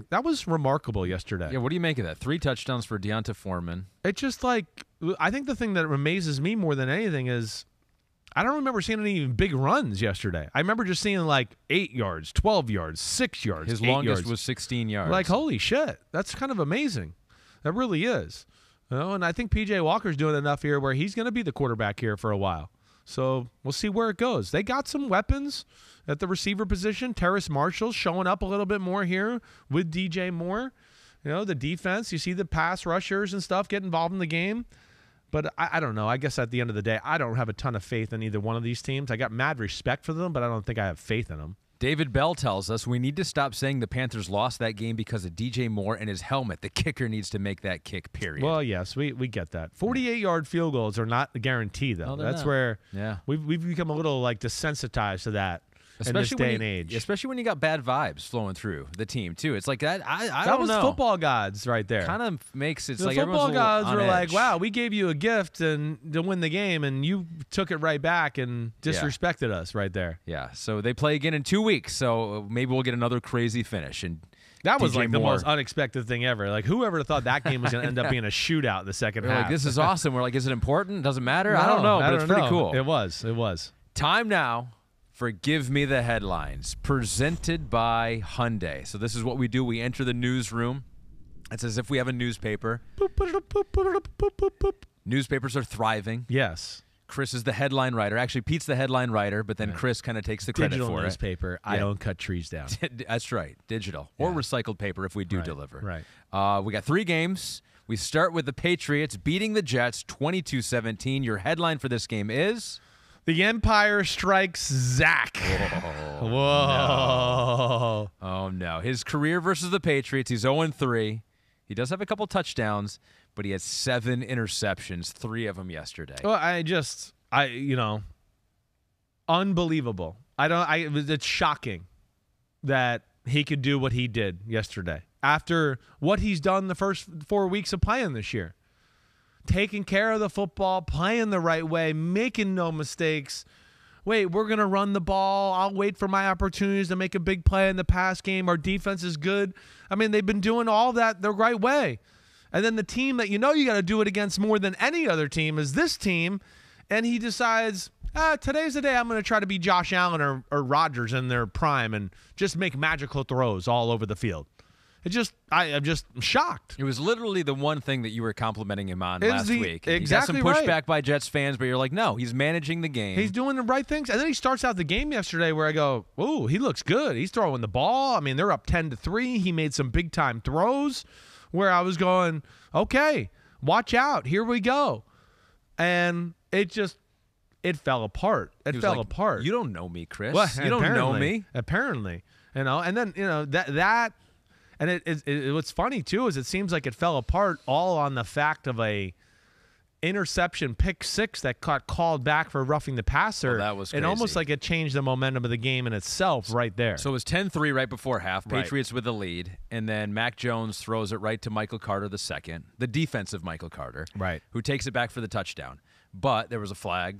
that was remarkable yesterday. Yeah, what do you make of that? 3 touchdowns for Deonta Foreman. It's just like, I think the thing that amazes me more than anything is I don't remember seeing any big runs yesterday. I remember just seeing like 8 yards, 12 yards, 6 yards. His longest was 16 yards. Like, holy shit, that's kind of amazing. That really is. And I think P.J. Walker's doing enough here where he's going to be the quarterback here for a while. So we'll see where it goes. They got some weapons at the receiver position. Terrace Marshall's showing up a little bit more here with DJ Moore. The defense, you see the pass rushers and stuff get involved in the game. But I don't know. I guess at the end of the day, I don't have a ton of faith in either one of these teams. I got mad respect for them, but I don't think I have faith in them. David Bell tells us we need to stop saying the Panthers lost that game because of DJ Moore and his helmet. The kicker needs to make that kick, period. Well, yes, we get that. 48-yard field goals are not a guarantee, though. No, that's not. where Yeah. we've become a little like desensitized to that in this day and age. Especially when you got bad vibes flowing through the team, too. It's like that. I that don't was know. football gods right there. Kind of makes it the like football gods on were like, edge. wow, we gave you a gift and to win the game, and you took it right back and disrespected us right there. Yeah, so they play again in 2 weeks, so maybe we'll get another crazy finish. And that was DJ like the Moore. most unexpected thing ever. Like, whoever thought that game was going to end up being a shootout in the second We're half. like, this is awesome. We're like, is it important? Doesn't matter? No, I don't know, but it's pretty know. cool. It was. Time now for Give Me the Headlines, presented by Hyundai. So this is what we do. We enter the newsroom. It's as if we have a newspaper. Newspapers are thriving. Yes. Chris is the headline writer. Actually, Pete's the headline writer, but then Chris kind of takes the credit Digital for newspaper. I don't cut trees down. it. That's right. Digital. Or recycled paper if we do deliver. Right. We got 3 games. We start with the Patriots beating the Jets 22-17. Your headline for this game is... The Empire strikes Zach. Whoa. Whoa. No. Oh, no. His career versus the Patriots, he's 0-3. He does have a couple touchdowns, but he had 7 interceptions, 3 of them yesterday. Well, unbelievable. It's shocking that he could do what he did yesterday after what he's done the first 4 weeks of playing this year. Taking care of the football, playing the right way, making no mistakes. Wait, we're going to run the ball. I'll wait for my opportunities to make a big play in the pass game. Our defense is good. I mean, they've been doing all that the right way. And then the team that you got to do it against more than any other team is this team. And he decides, today's the day I'm going to try to be Josh Allen or Rodgers in their prime and just make magical throws all over the field. I'm just shocked. It was literally the one thing that you were complimenting him on last week. Exactly. He got some pushback by Jets fans, but you're like, no, he's managing the game. He's doing the right things. And then he starts out the game yesterday where I go, ooh, he looks good. He's throwing the ball. I mean, they're up 10-3. He made some big-time throws where I was going, okay, watch out. Here we go. And it fell apart. It fell apart. You don't know me, Chris. Well, you don't know me. Apparently. And then, that and what's funny, too, is it seems like it fell apart all on the fact of a interception, pick six that got called back for roughing the passer. Well, that was crazy. And almost like it changed the momentum of the game in itself right there. So it was 10-3 right before half. Patriots with the lead. And then Mac Jones throws it right to Michael Carter II, the defensive Michael Carter, right, who takes it back for the touchdown. But there was a flag.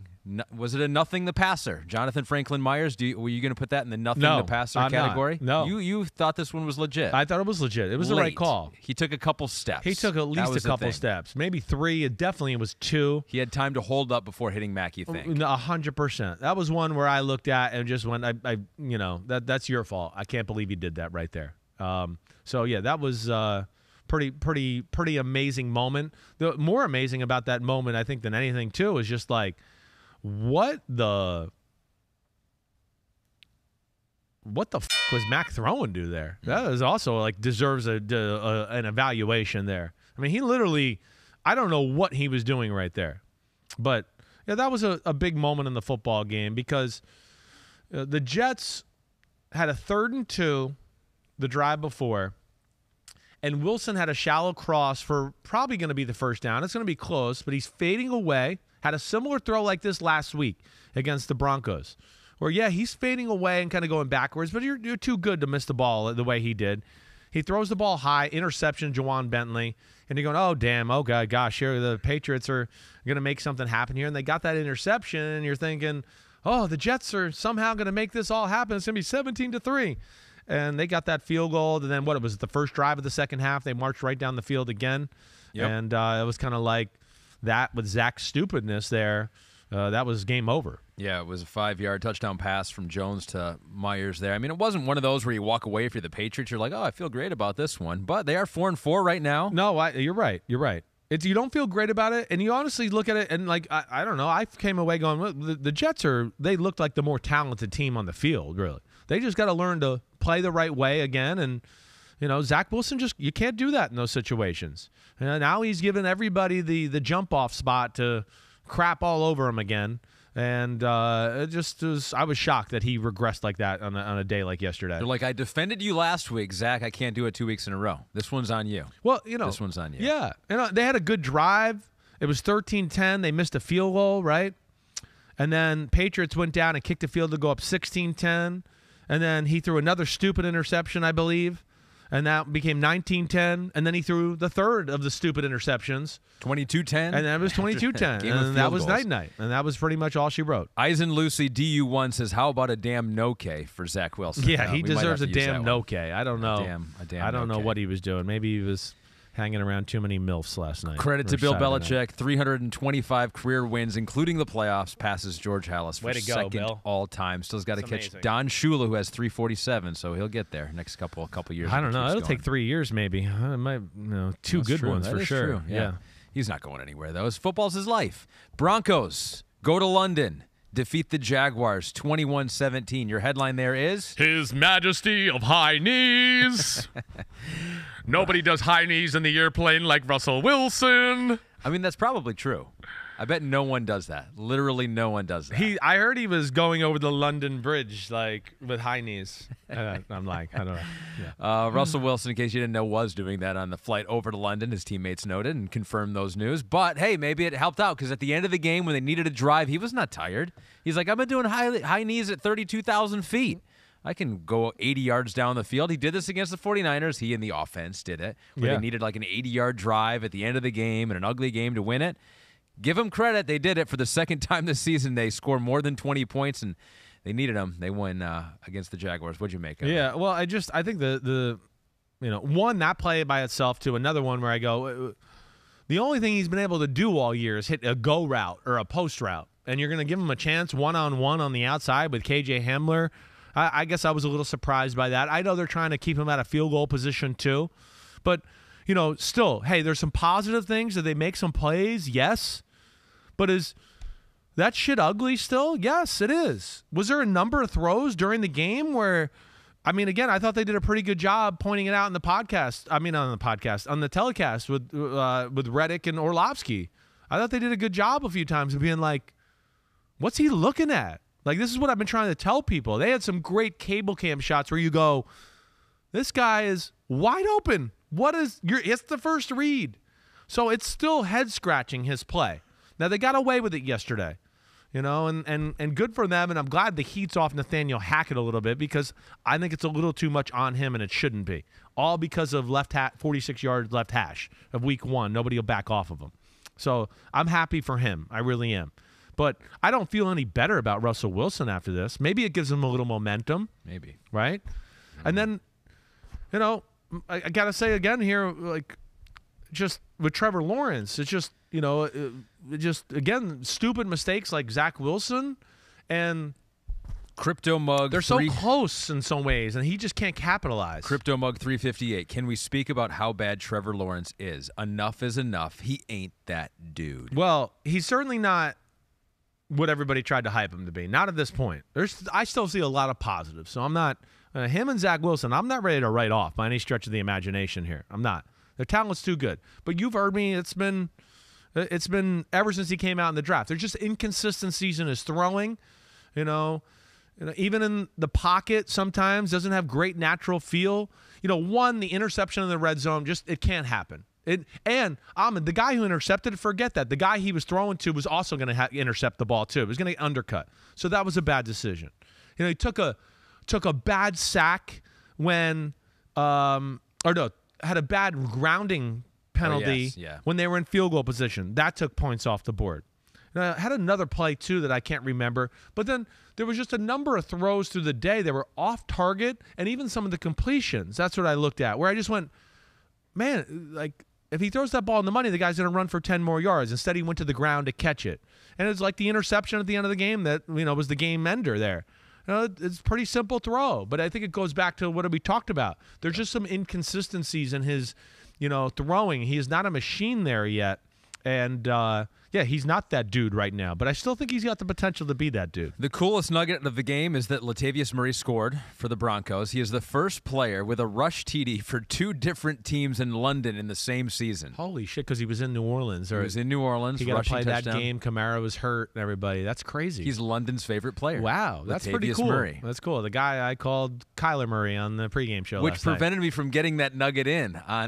Was it a nothing the passer? Jonathan Franklin Myers, were you going to put that in the nothing the passer category? No. You thought this one was legit. I thought it was legit. It was the right call. He took a couple steps. He took at least a couple steps. Maybe 3. It definitely was 2. He had time to hold up before hitting Mac, you think? 100%. That was one where I looked at and just went, that's your fault. I can't believe you did that right there. So, yeah, that was pretty amazing moment. The more amazing about that moment, I think, than anything, too, is just like, what the was Mac throwing to there? That is also like deserves an evaluation there. I mean, he literally, I don't know what he was doing right there, but yeah, that was a big moment in the football game because the Jets had a 3rd and 2 the drive before, and Wilson had a shallow cross for probably going to be the first down. It's going to be close, but he's fading away. Had a similar throw like this last week against the Broncos, where, yeah, he's fading away and kind of going backwards, but you're too good to miss the ball the way he did. He throws the ball high, interception, Juwan Bentley, and you're going, oh, damn, oh, God, gosh, here the Patriots are going to make something happen here, and they got that interception, and you're thinking, oh, the Jets are somehow going to make this all happen. It's going to be 17-3. And they got that field goal, and then what, it was the first drive of the second half. They marched right down the field again, and it was kind of like that with Zach's stupidness there. That was game over. Yeah, it was a 5-yard touchdown pass from Jones to Myers there. I mean, it wasn't one of those where you walk away if you're the Patriots. You're like, oh, I feel great about this one. But they are 4-4 right now. No, you're right. You're right. You don't feel great about it, and you honestly look at it, and like, I don't know. I came away going, well, the Jets they looked like the more talented team on the field, really. They just got to learn to play the right way again, and Zach Wilson you can't do that in those situations. And now he's given everybody the jump-off spot to crap all over him again. And I was shocked that he regressed like that on a day like yesterday. They're like, I defended you last week, Zach. I can't do it 2 weeks in a row. This one's on you. Well, this one's on you. Yeah. They had a good drive. It was 13-10. They missed a field goal, right? And then Patriots went down and kicked the field to go up 16-10. And then he threw another stupid interception, I believe. And that became 19-10. And then he threw the third of the stupid interceptions. 22-10? And then it was 22-10. And that was night-night. And that was pretty much all she wrote. Eisen Lucy DU1 says, how about a damn no-K for Zach Wilson? Yeah, he deserves a damn no-K. I don't know. I don't know what he was doing. Maybe he was hanging around too many MILFs last night. Credit to Bill Belichick, 325 career wins, including the playoffs, passes George Hallis for second all-time. Still's got to catch Don Shula, who has 347, so he'll get there next couple years. I don't know. It'll take 3 years, maybe. It might, two good ones for sure. True. Yeah. He's not going anywhere, though. Football's his life. Broncos go to London. Defeat the Jaguars 21-17. Your headline there is? His Majesty of High Knees. Nobody does high knees in the airplane like Russell Wilson. I mean, that's probably true. I bet no one does that. Literally no one does that. I heard he was going over the London Bridge like with high knees. I'm like, I don't know. Yeah. Russell Wilson, in case you didn't know, was doing that on the flight over to London. His teammates noted and confirmed those news. But, hey, maybe it helped out because at the end of the game when they needed a drive, he was not tired. He's like, I've been doing high knees at 32,000 feet. I can go 80 yards down the field. He did this against the 49ers. He and the offense did it. Where they needed like an 80-yard drive at the end of the game and an ugly game to win it. Give them credit. They did it for the second time this season. They scored more than 20 points, and they needed them. They won against the Jaguars. What'd you make of it? Yeah, well, I think the one, that play by itself, to another one where I go, the only thing he's been able to do all year is hit a go route or a post route, and you're going to give him a chance one-on-one on the outside with KJ Hamler. I guess I was a little surprised by that. I know they're trying to keep him at a field goal position too, but still, hey, there's some positive things. Did they make some plays? Yes. But is that shit ugly still? Yes, it is. Was there a number of throws during the game where, again, I thought they did a pretty good job pointing it out in the podcast. On the telecast with Reddick and Orlovsky. I thought they did a good job a few times of being like, what's he looking at? Like, this is what I've been trying to tell people. They had some great cable cam shots where you go, this guy is wide open. It's the first read. So it's still head-scratching, his play. Now, they got away with it yesterday, and good for them, and I'm glad the heat's off Nathaniel Hackett a little bit because I think it's a little too much on him, and it shouldn't be. All because of 46-yard left hash of week 1. Nobody will back off of him. So I'm happy for him. I really am. But I don't feel any better about Russell Wilson after this. Maybe it gives him a little momentum. Maybe. Right? And then, I got to say again here, like, just with Trevor Lawrence, it's just, again, stupid mistakes like Zach Wilson and Crypto Mug. They're so close in some ways, and he just can't capitalize. Crypto Mug 358. Can we speak about how bad Trevor Lawrence is? Enough is enough. He ain't that dude. Well, he's certainly not what everybody tried to hype him to be. Not at this point. I still see a lot of positives, so I'm not him and Zach Wilson. I'm not ready to write off by any stretch of the imagination here. I'm not. Their talent's too good. But you've heard me. It's been ever since he came out in the draft. There's just inconsistencies in his throwing. Even in the pocket sometimes doesn't have great natural feel. The interception in the red zone, it can't happen. And Ahmed, the guy who intercepted it, forget that. The guy he was throwing to was also going to intercept the ball too. It was going to get undercut. So that was a bad decision. He took a bad sack when had a bad grounding penalty when they were in field goal position. That took points off the board. Had another play too that I can't remember. But then there was just a number of throws through the day that were off target, and even some of the completions. That's what I looked at, where I just went, man, like, if he throws that ball in the money, the guy's going to run for 10 more yards. Instead, he went to the ground to catch it. And it's like the interception at the end of the game that, was the game ender there. It's a pretty simple throw, but I think it goes back to what we talked about. There's just some inconsistencies in his, throwing. He is not a machine there yet. And, he's not that dude right now, but I still think he's got the potential to be that dude. The coolest nugget of the game is that Latavius Murray scored for the Broncos. He is the first player with a rush TD for 2 different teams in London in the same season. Holy shit, because he was in New Orleans. He was in New Orleans. He got to play touchdown. That game. Kamara was hurt and everybody. That's crazy. He's London's favorite player. Wow, that's Latavius pretty cool. Murray. That's cool. The guy I called Kyler Murray on the pregame show Which last night. prevented me from getting that nugget in. I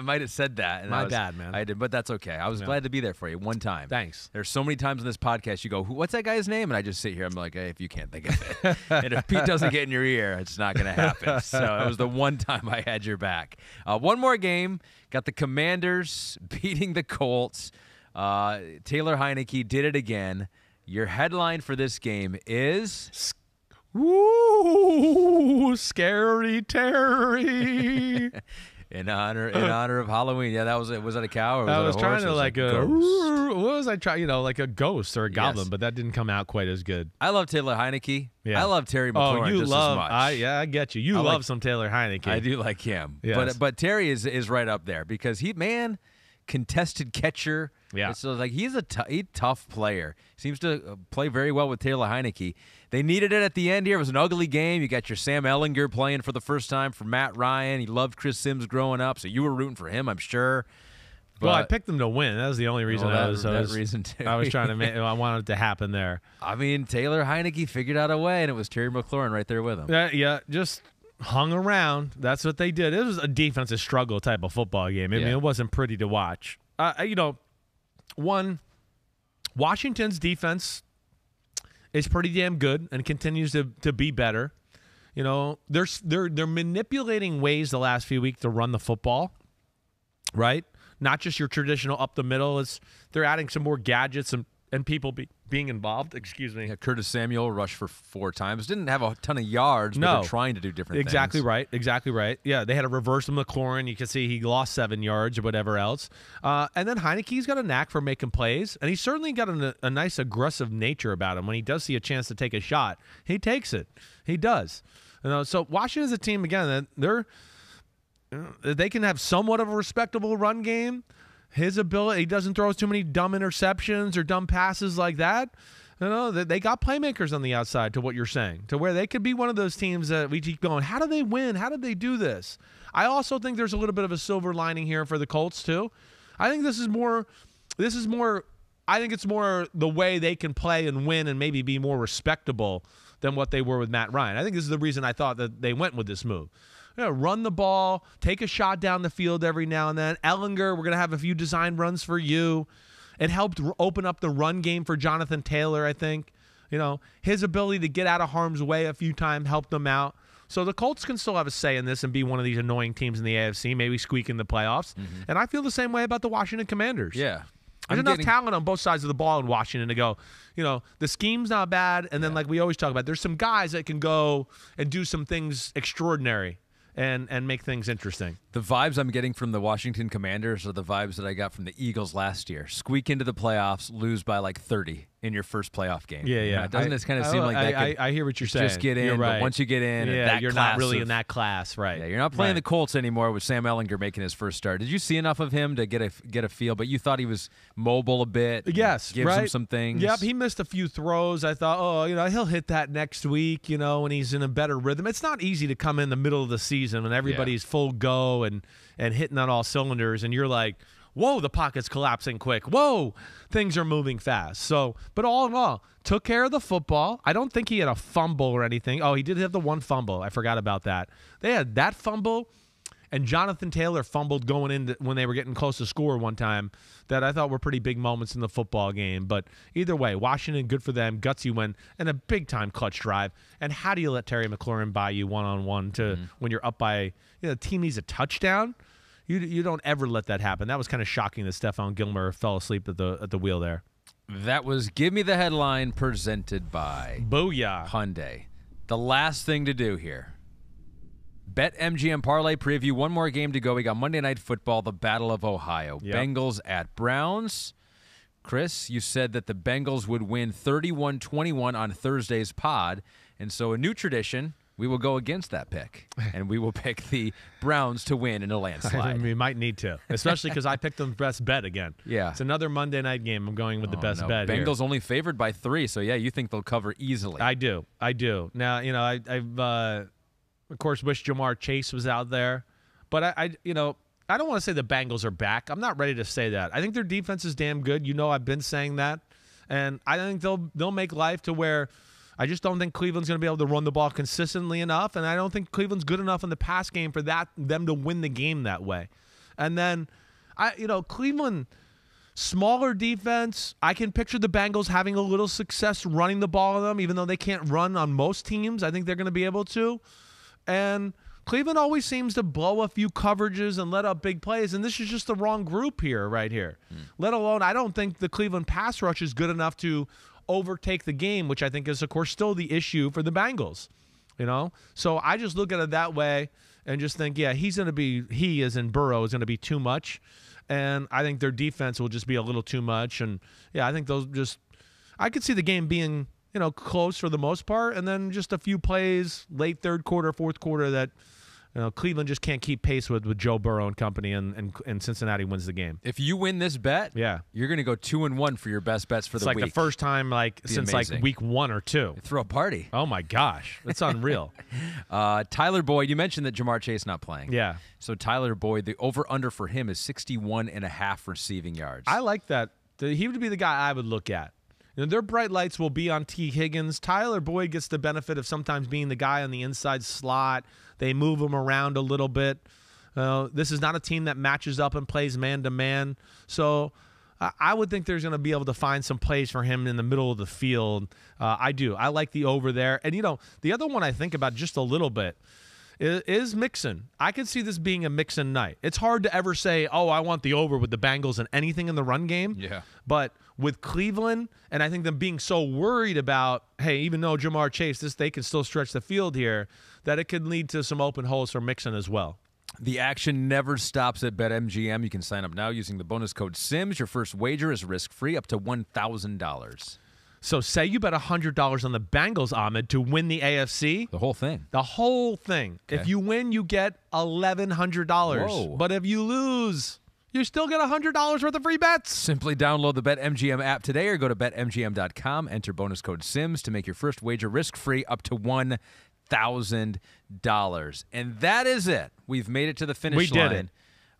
might have said that. And My bad, man. I did, but that's okay. I was glad to be there for you one time. Thanks. There's so many times in this podcast you go, what's that guy's name? And I just sit here. I'm like, hey, if you can't think of it. And if Pete doesn't get in your ear, it's not going to happen. So it was the one time I had your back. One more game. Got the Commanders beating the Colts. Taylor Heineke did it again. Your headline for this game is... Ooh, Scary Terry. In honor of Halloween. Yeah, that was it. Was that a cow or was I it was a trying horse? to like a ghost. What was I trying? Like a ghost or a goblin, but that didn't come out quite as good. I love Taylor Heineke. Yeah. I love Terry McLaurin you just love, as much. I get you. You love some Taylor Heineke. I do like him. Yes. But Terry is right up there because contested catcher. Yeah. So he's a tough player. Seems to play very well with Taylor Heineke. They needed it at the end here. It was an ugly game. You got your Sam Ehlinger playing for the first time for Matt Ryan. He loved Chris Sims growing up, so you were rooting for him, I'm sure. But, I picked them to win. That was the only reason I was trying to make. I wanted it to happen there. I mean, Taylor Heineke figured out a way, and it was Terry McLaurin right there with him. Yeah, just hung around. That's what they did. It was a defensive struggle type of football game. I mean, it wasn't pretty to watch. Washington's defense is pretty damn good and continues to be better. They're manipulating ways the last few weeks to run the football, right? Not just your traditional up the middle. They're adding some more gadgets and people being involved. Excuse me. Yeah, Curtis Samuel rushed for 4 times. Didn't have a ton of yards, but they're trying to do different things. Exactly right. Yeah, they had a reverse of McLaurin. You can see he lost 7 yards or whatever else. And then Heineke's got a knack for making plays, and he's certainly got a nice aggressive nature about him. When he does see a chance to take a shot, he takes it. He does. So Washington's a team, again, they can have somewhat of a respectable run game. His ability, he doesn't throw too many dumb interceptions or dumb passes like that. They got playmakers on the outside, to what you're saying, to where they could be one of those teams that we keep going, how do they win? How did they do this? I also think there's a little bit of a silver lining here for the Colts too. I think it's more the way they can play and win and maybe be more respectable than what they were with Matt Ryan. I think this is the reason I thought that they went with this move. Run the ball, take a shot down the field every now and then. Ehlinger, we're going to have a few design runs for you. It helped open up the run game for Jonathan Taylor, I think. His ability to get out of harm's way a few times helped them out. So the Colts can still have a say in this and be one of these annoying teams in the AFC, maybe squeak in the playoffs. Mm-hmm. And I feel the same way about the Washington Commanders. Yeah. There's enough talent on both sides of the ball in Washington to go, the scheme's not bad. And then like we always talk about, there's some guys that can go and do some things extraordinary and make things interesting. The vibes I'm getting from the Washington Commanders are the vibes that I got from the Eagles last year. Squeak into the playoffs, lose by like 30 in your first playoff game. Yeah. Doesn't it kind of seem like that? I hear what you're saying. Just get in, right. But once you get in, you're not really in that class, right? Yeah, you're not playing the Colts anymore with Sam Ehlinger making his first start. Did you see enough of him to get a feel? But you thought he was mobile a bit. Yes, gives him some things. Yep, he missed a few throws. I thought, he'll hit that next week. When he's in a better rhythm. It's not easy to come in the middle of the season when everybody's full go and hitting on all cylinders, and you're like, whoa, the pocket's collapsing quick. Whoa, things are moving fast. So, but all in all, took care of the football. I don't think he had a fumble or anything. Oh, he did have the one fumble. I forgot about that. They had that fumble, and Jonathan Taylor fumbled going in when they were getting close to score one time that I thought were pretty big moments in the football game. But either way, Washington, good for them. Gutsy win and a big-time clutch drive. And how do you let Terry McLaurin buy you one-on-one when you're up by the team needs a touchdown? You don't ever let that happen. That was kind of shocking that Stephon Gilmore fell asleep at the wheel there. That was Give Me the Headline presented by Booyah Hyundai. The last thing to do here. BetMGM Parlay Preview. One more game to go. We got Monday Night Football, the Battle of Ohio. Yep. Bengals at Browns. Chris, you said that the Bengals would win 31-21 on Thursday's pod. And so a new tradition, we will go against that pick. And we will pick the Browns to win in a landslide. We might need to, especially because I picked them best bet again. Yeah. It's another Monday night game. I'm going with the best bet here. Bengals only favored by 3, so yeah, you think they'll cover easily. I do. Now, I've of course wish Jamar Chase was out there, but I don't want to say the Bengals are back. I'm not ready to say that. I think their defense is damn good. I've been saying that, and I think they'll make life to where I just don't think Cleveland's going to be able to run the ball consistently enough, and I don't think Cleveland's good enough in the pass game for them to win the game that way. And then Cleveland, smaller defense. I can picture the Bengals having a little success running the ball on them, even though they can't run on most teams. I think they're going to be able to. And Cleveland always seems to blow a few coverages and let up big plays, and this is just the wrong group right here. Let alone, I don't think the Cleveland pass rush is good enough to overtake the game, which I think is, of course, still the issue for the Bengals. So I just look at it that way and just think, he as in Burrow is going to be too much, and I think their defense will just be a little too much. And I think I could see the game being close for the most part, and then just a few plays late third quarter, fourth quarter that Cleveland just can't keep pace with Joe Burrow and company, and Cincinnati wins the game. If you win this bet, you're going to go 2-1 for your best bets for the week. It's like the first time since amazing. week 1 or 2. Throw a party. Oh my gosh, it's unreal. Tyler Boyd, you mentioned that Jamar Chase not playing. Yeah. So Tyler Boyd, the over/under for him is 61.5 receiving yards. I like that. He would be the guy I would look at. Their bright lights will be on T. Higgins. Tyler Boyd gets the benefit of sometimes being the guy on the inside slot. They move him around a little bit. This is not a team that matches up and plays man-to-man. So I would think there's going to be able to find some plays for him in the middle of the field. I do. I like the over there. And, the other one I think about just a little bit is Mixon. I could see this being a Mixon night. It's hard to ever say, I want the over with the Bengals and anything in the run game. Yeah. But with Cleveland, and I think them being so worried about, hey, even though Jamar Chase, they can still stretch the field here, that it could lead to some open holes for Mixon as well. The action never stops at BetMGM. You can sign up now using the bonus code SIMS. Your first wager is risk-free up to $1,000. So say you bet $100 on the Bengals, Ahmed, to win the AFC. The whole thing. The whole thing. Okay. If you win, you get $1,100. Whoa. But if you lose, you still get $100 worth of free bets. Simply download the BetMGM app today or go to BetMGM.com. Enter bonus code SIMS to make your first wager risk-free up to $1,000. And that is it. We've made it to the finish line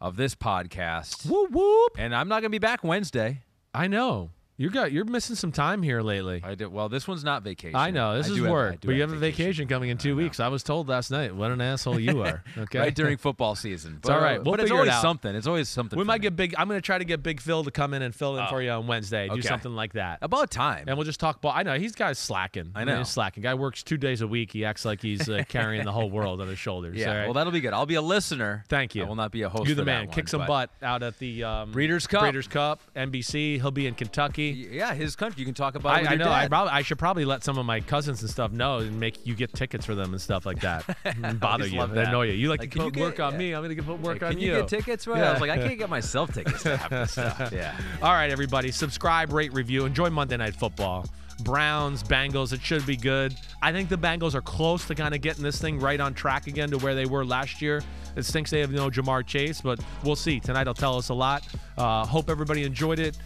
of this podcast. Whoop, whoop. And I'm not going to be back Wednesday. I know. You're missing some time here lately. I did. Well, this one's not vacation. I know. This is work. But you have a vacation coming in 2 weeks. I I was told last night. What an asshole you are. Okay. Right during football season. It's all right. But it's always something. It's always something. We might get big. I'm going to try to get Big Phil to come in and fill in for you on Wednesday. Do something like that. About time. And we'll just talk ball. I know. He's guy's slacking. I know. He's slacking. Guy works 2 days a week. He acts like he's carrying the whole world on his shoulders. Yeah. Right? Well, that'll be good. I'll be a listener. Thank you. I will not be a host. You're the for man. That Kick one, some butt out at the Breeders' Cup. Breeders' Cup, NBC. He'll be in Kentucky. Yeah, his country. You can talk about. I know. Dad. I should probably let some of my cousins and stuff know and make you get tickets for them and stuff like that. And bother you, and annoy you. You like to put work on me. I'm gonna put work on you. Can you get tickets? Right? Yeah. I was like, I can't get myself tickets to have this stuff. Yeah. All right, everybody, subscribe, rate, review, enjoy Monday Night Football. Browns, Bengals, it should be good. I think the Bengals are close to kind of getting this thing right on track again to where they were last year. It stinks they have no Jamar Chase, but we'll see. Tonight will tell us a lot. Hope everybody enjoyed it.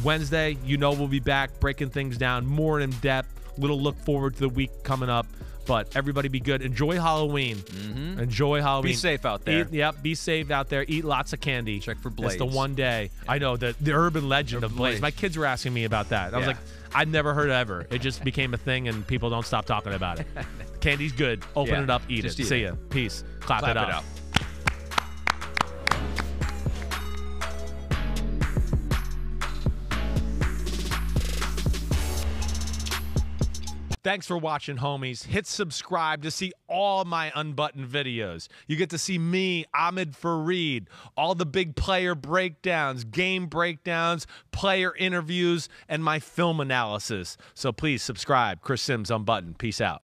Wednesday, we'll be back breaking things down more in depth. Little look forward to the week coming up. But everybody be good. Enjoy Halloween. Enjoy Halloween. Be safe out there. Be safe out there. Eat lots of candy. Check for Blades. It's the one day. Yeah. I know, the urban legend of Blades. My kids were asking me about that. I was like, I've never heard it ever. It just became a thing, and people don't stop talking about it. Candy's good. Open it up. Eat it. See ya. Peace. Clap it up. Thanks for watching, homies. Hit subscribe to see all my Unbuttoned videos. You get to see me, Ahmed Fareed, all the big player breakdowns, game breakdowns, player interviews, and my film analysis. So please subscribe. Chris Sims, Unbuttoned. Peace out.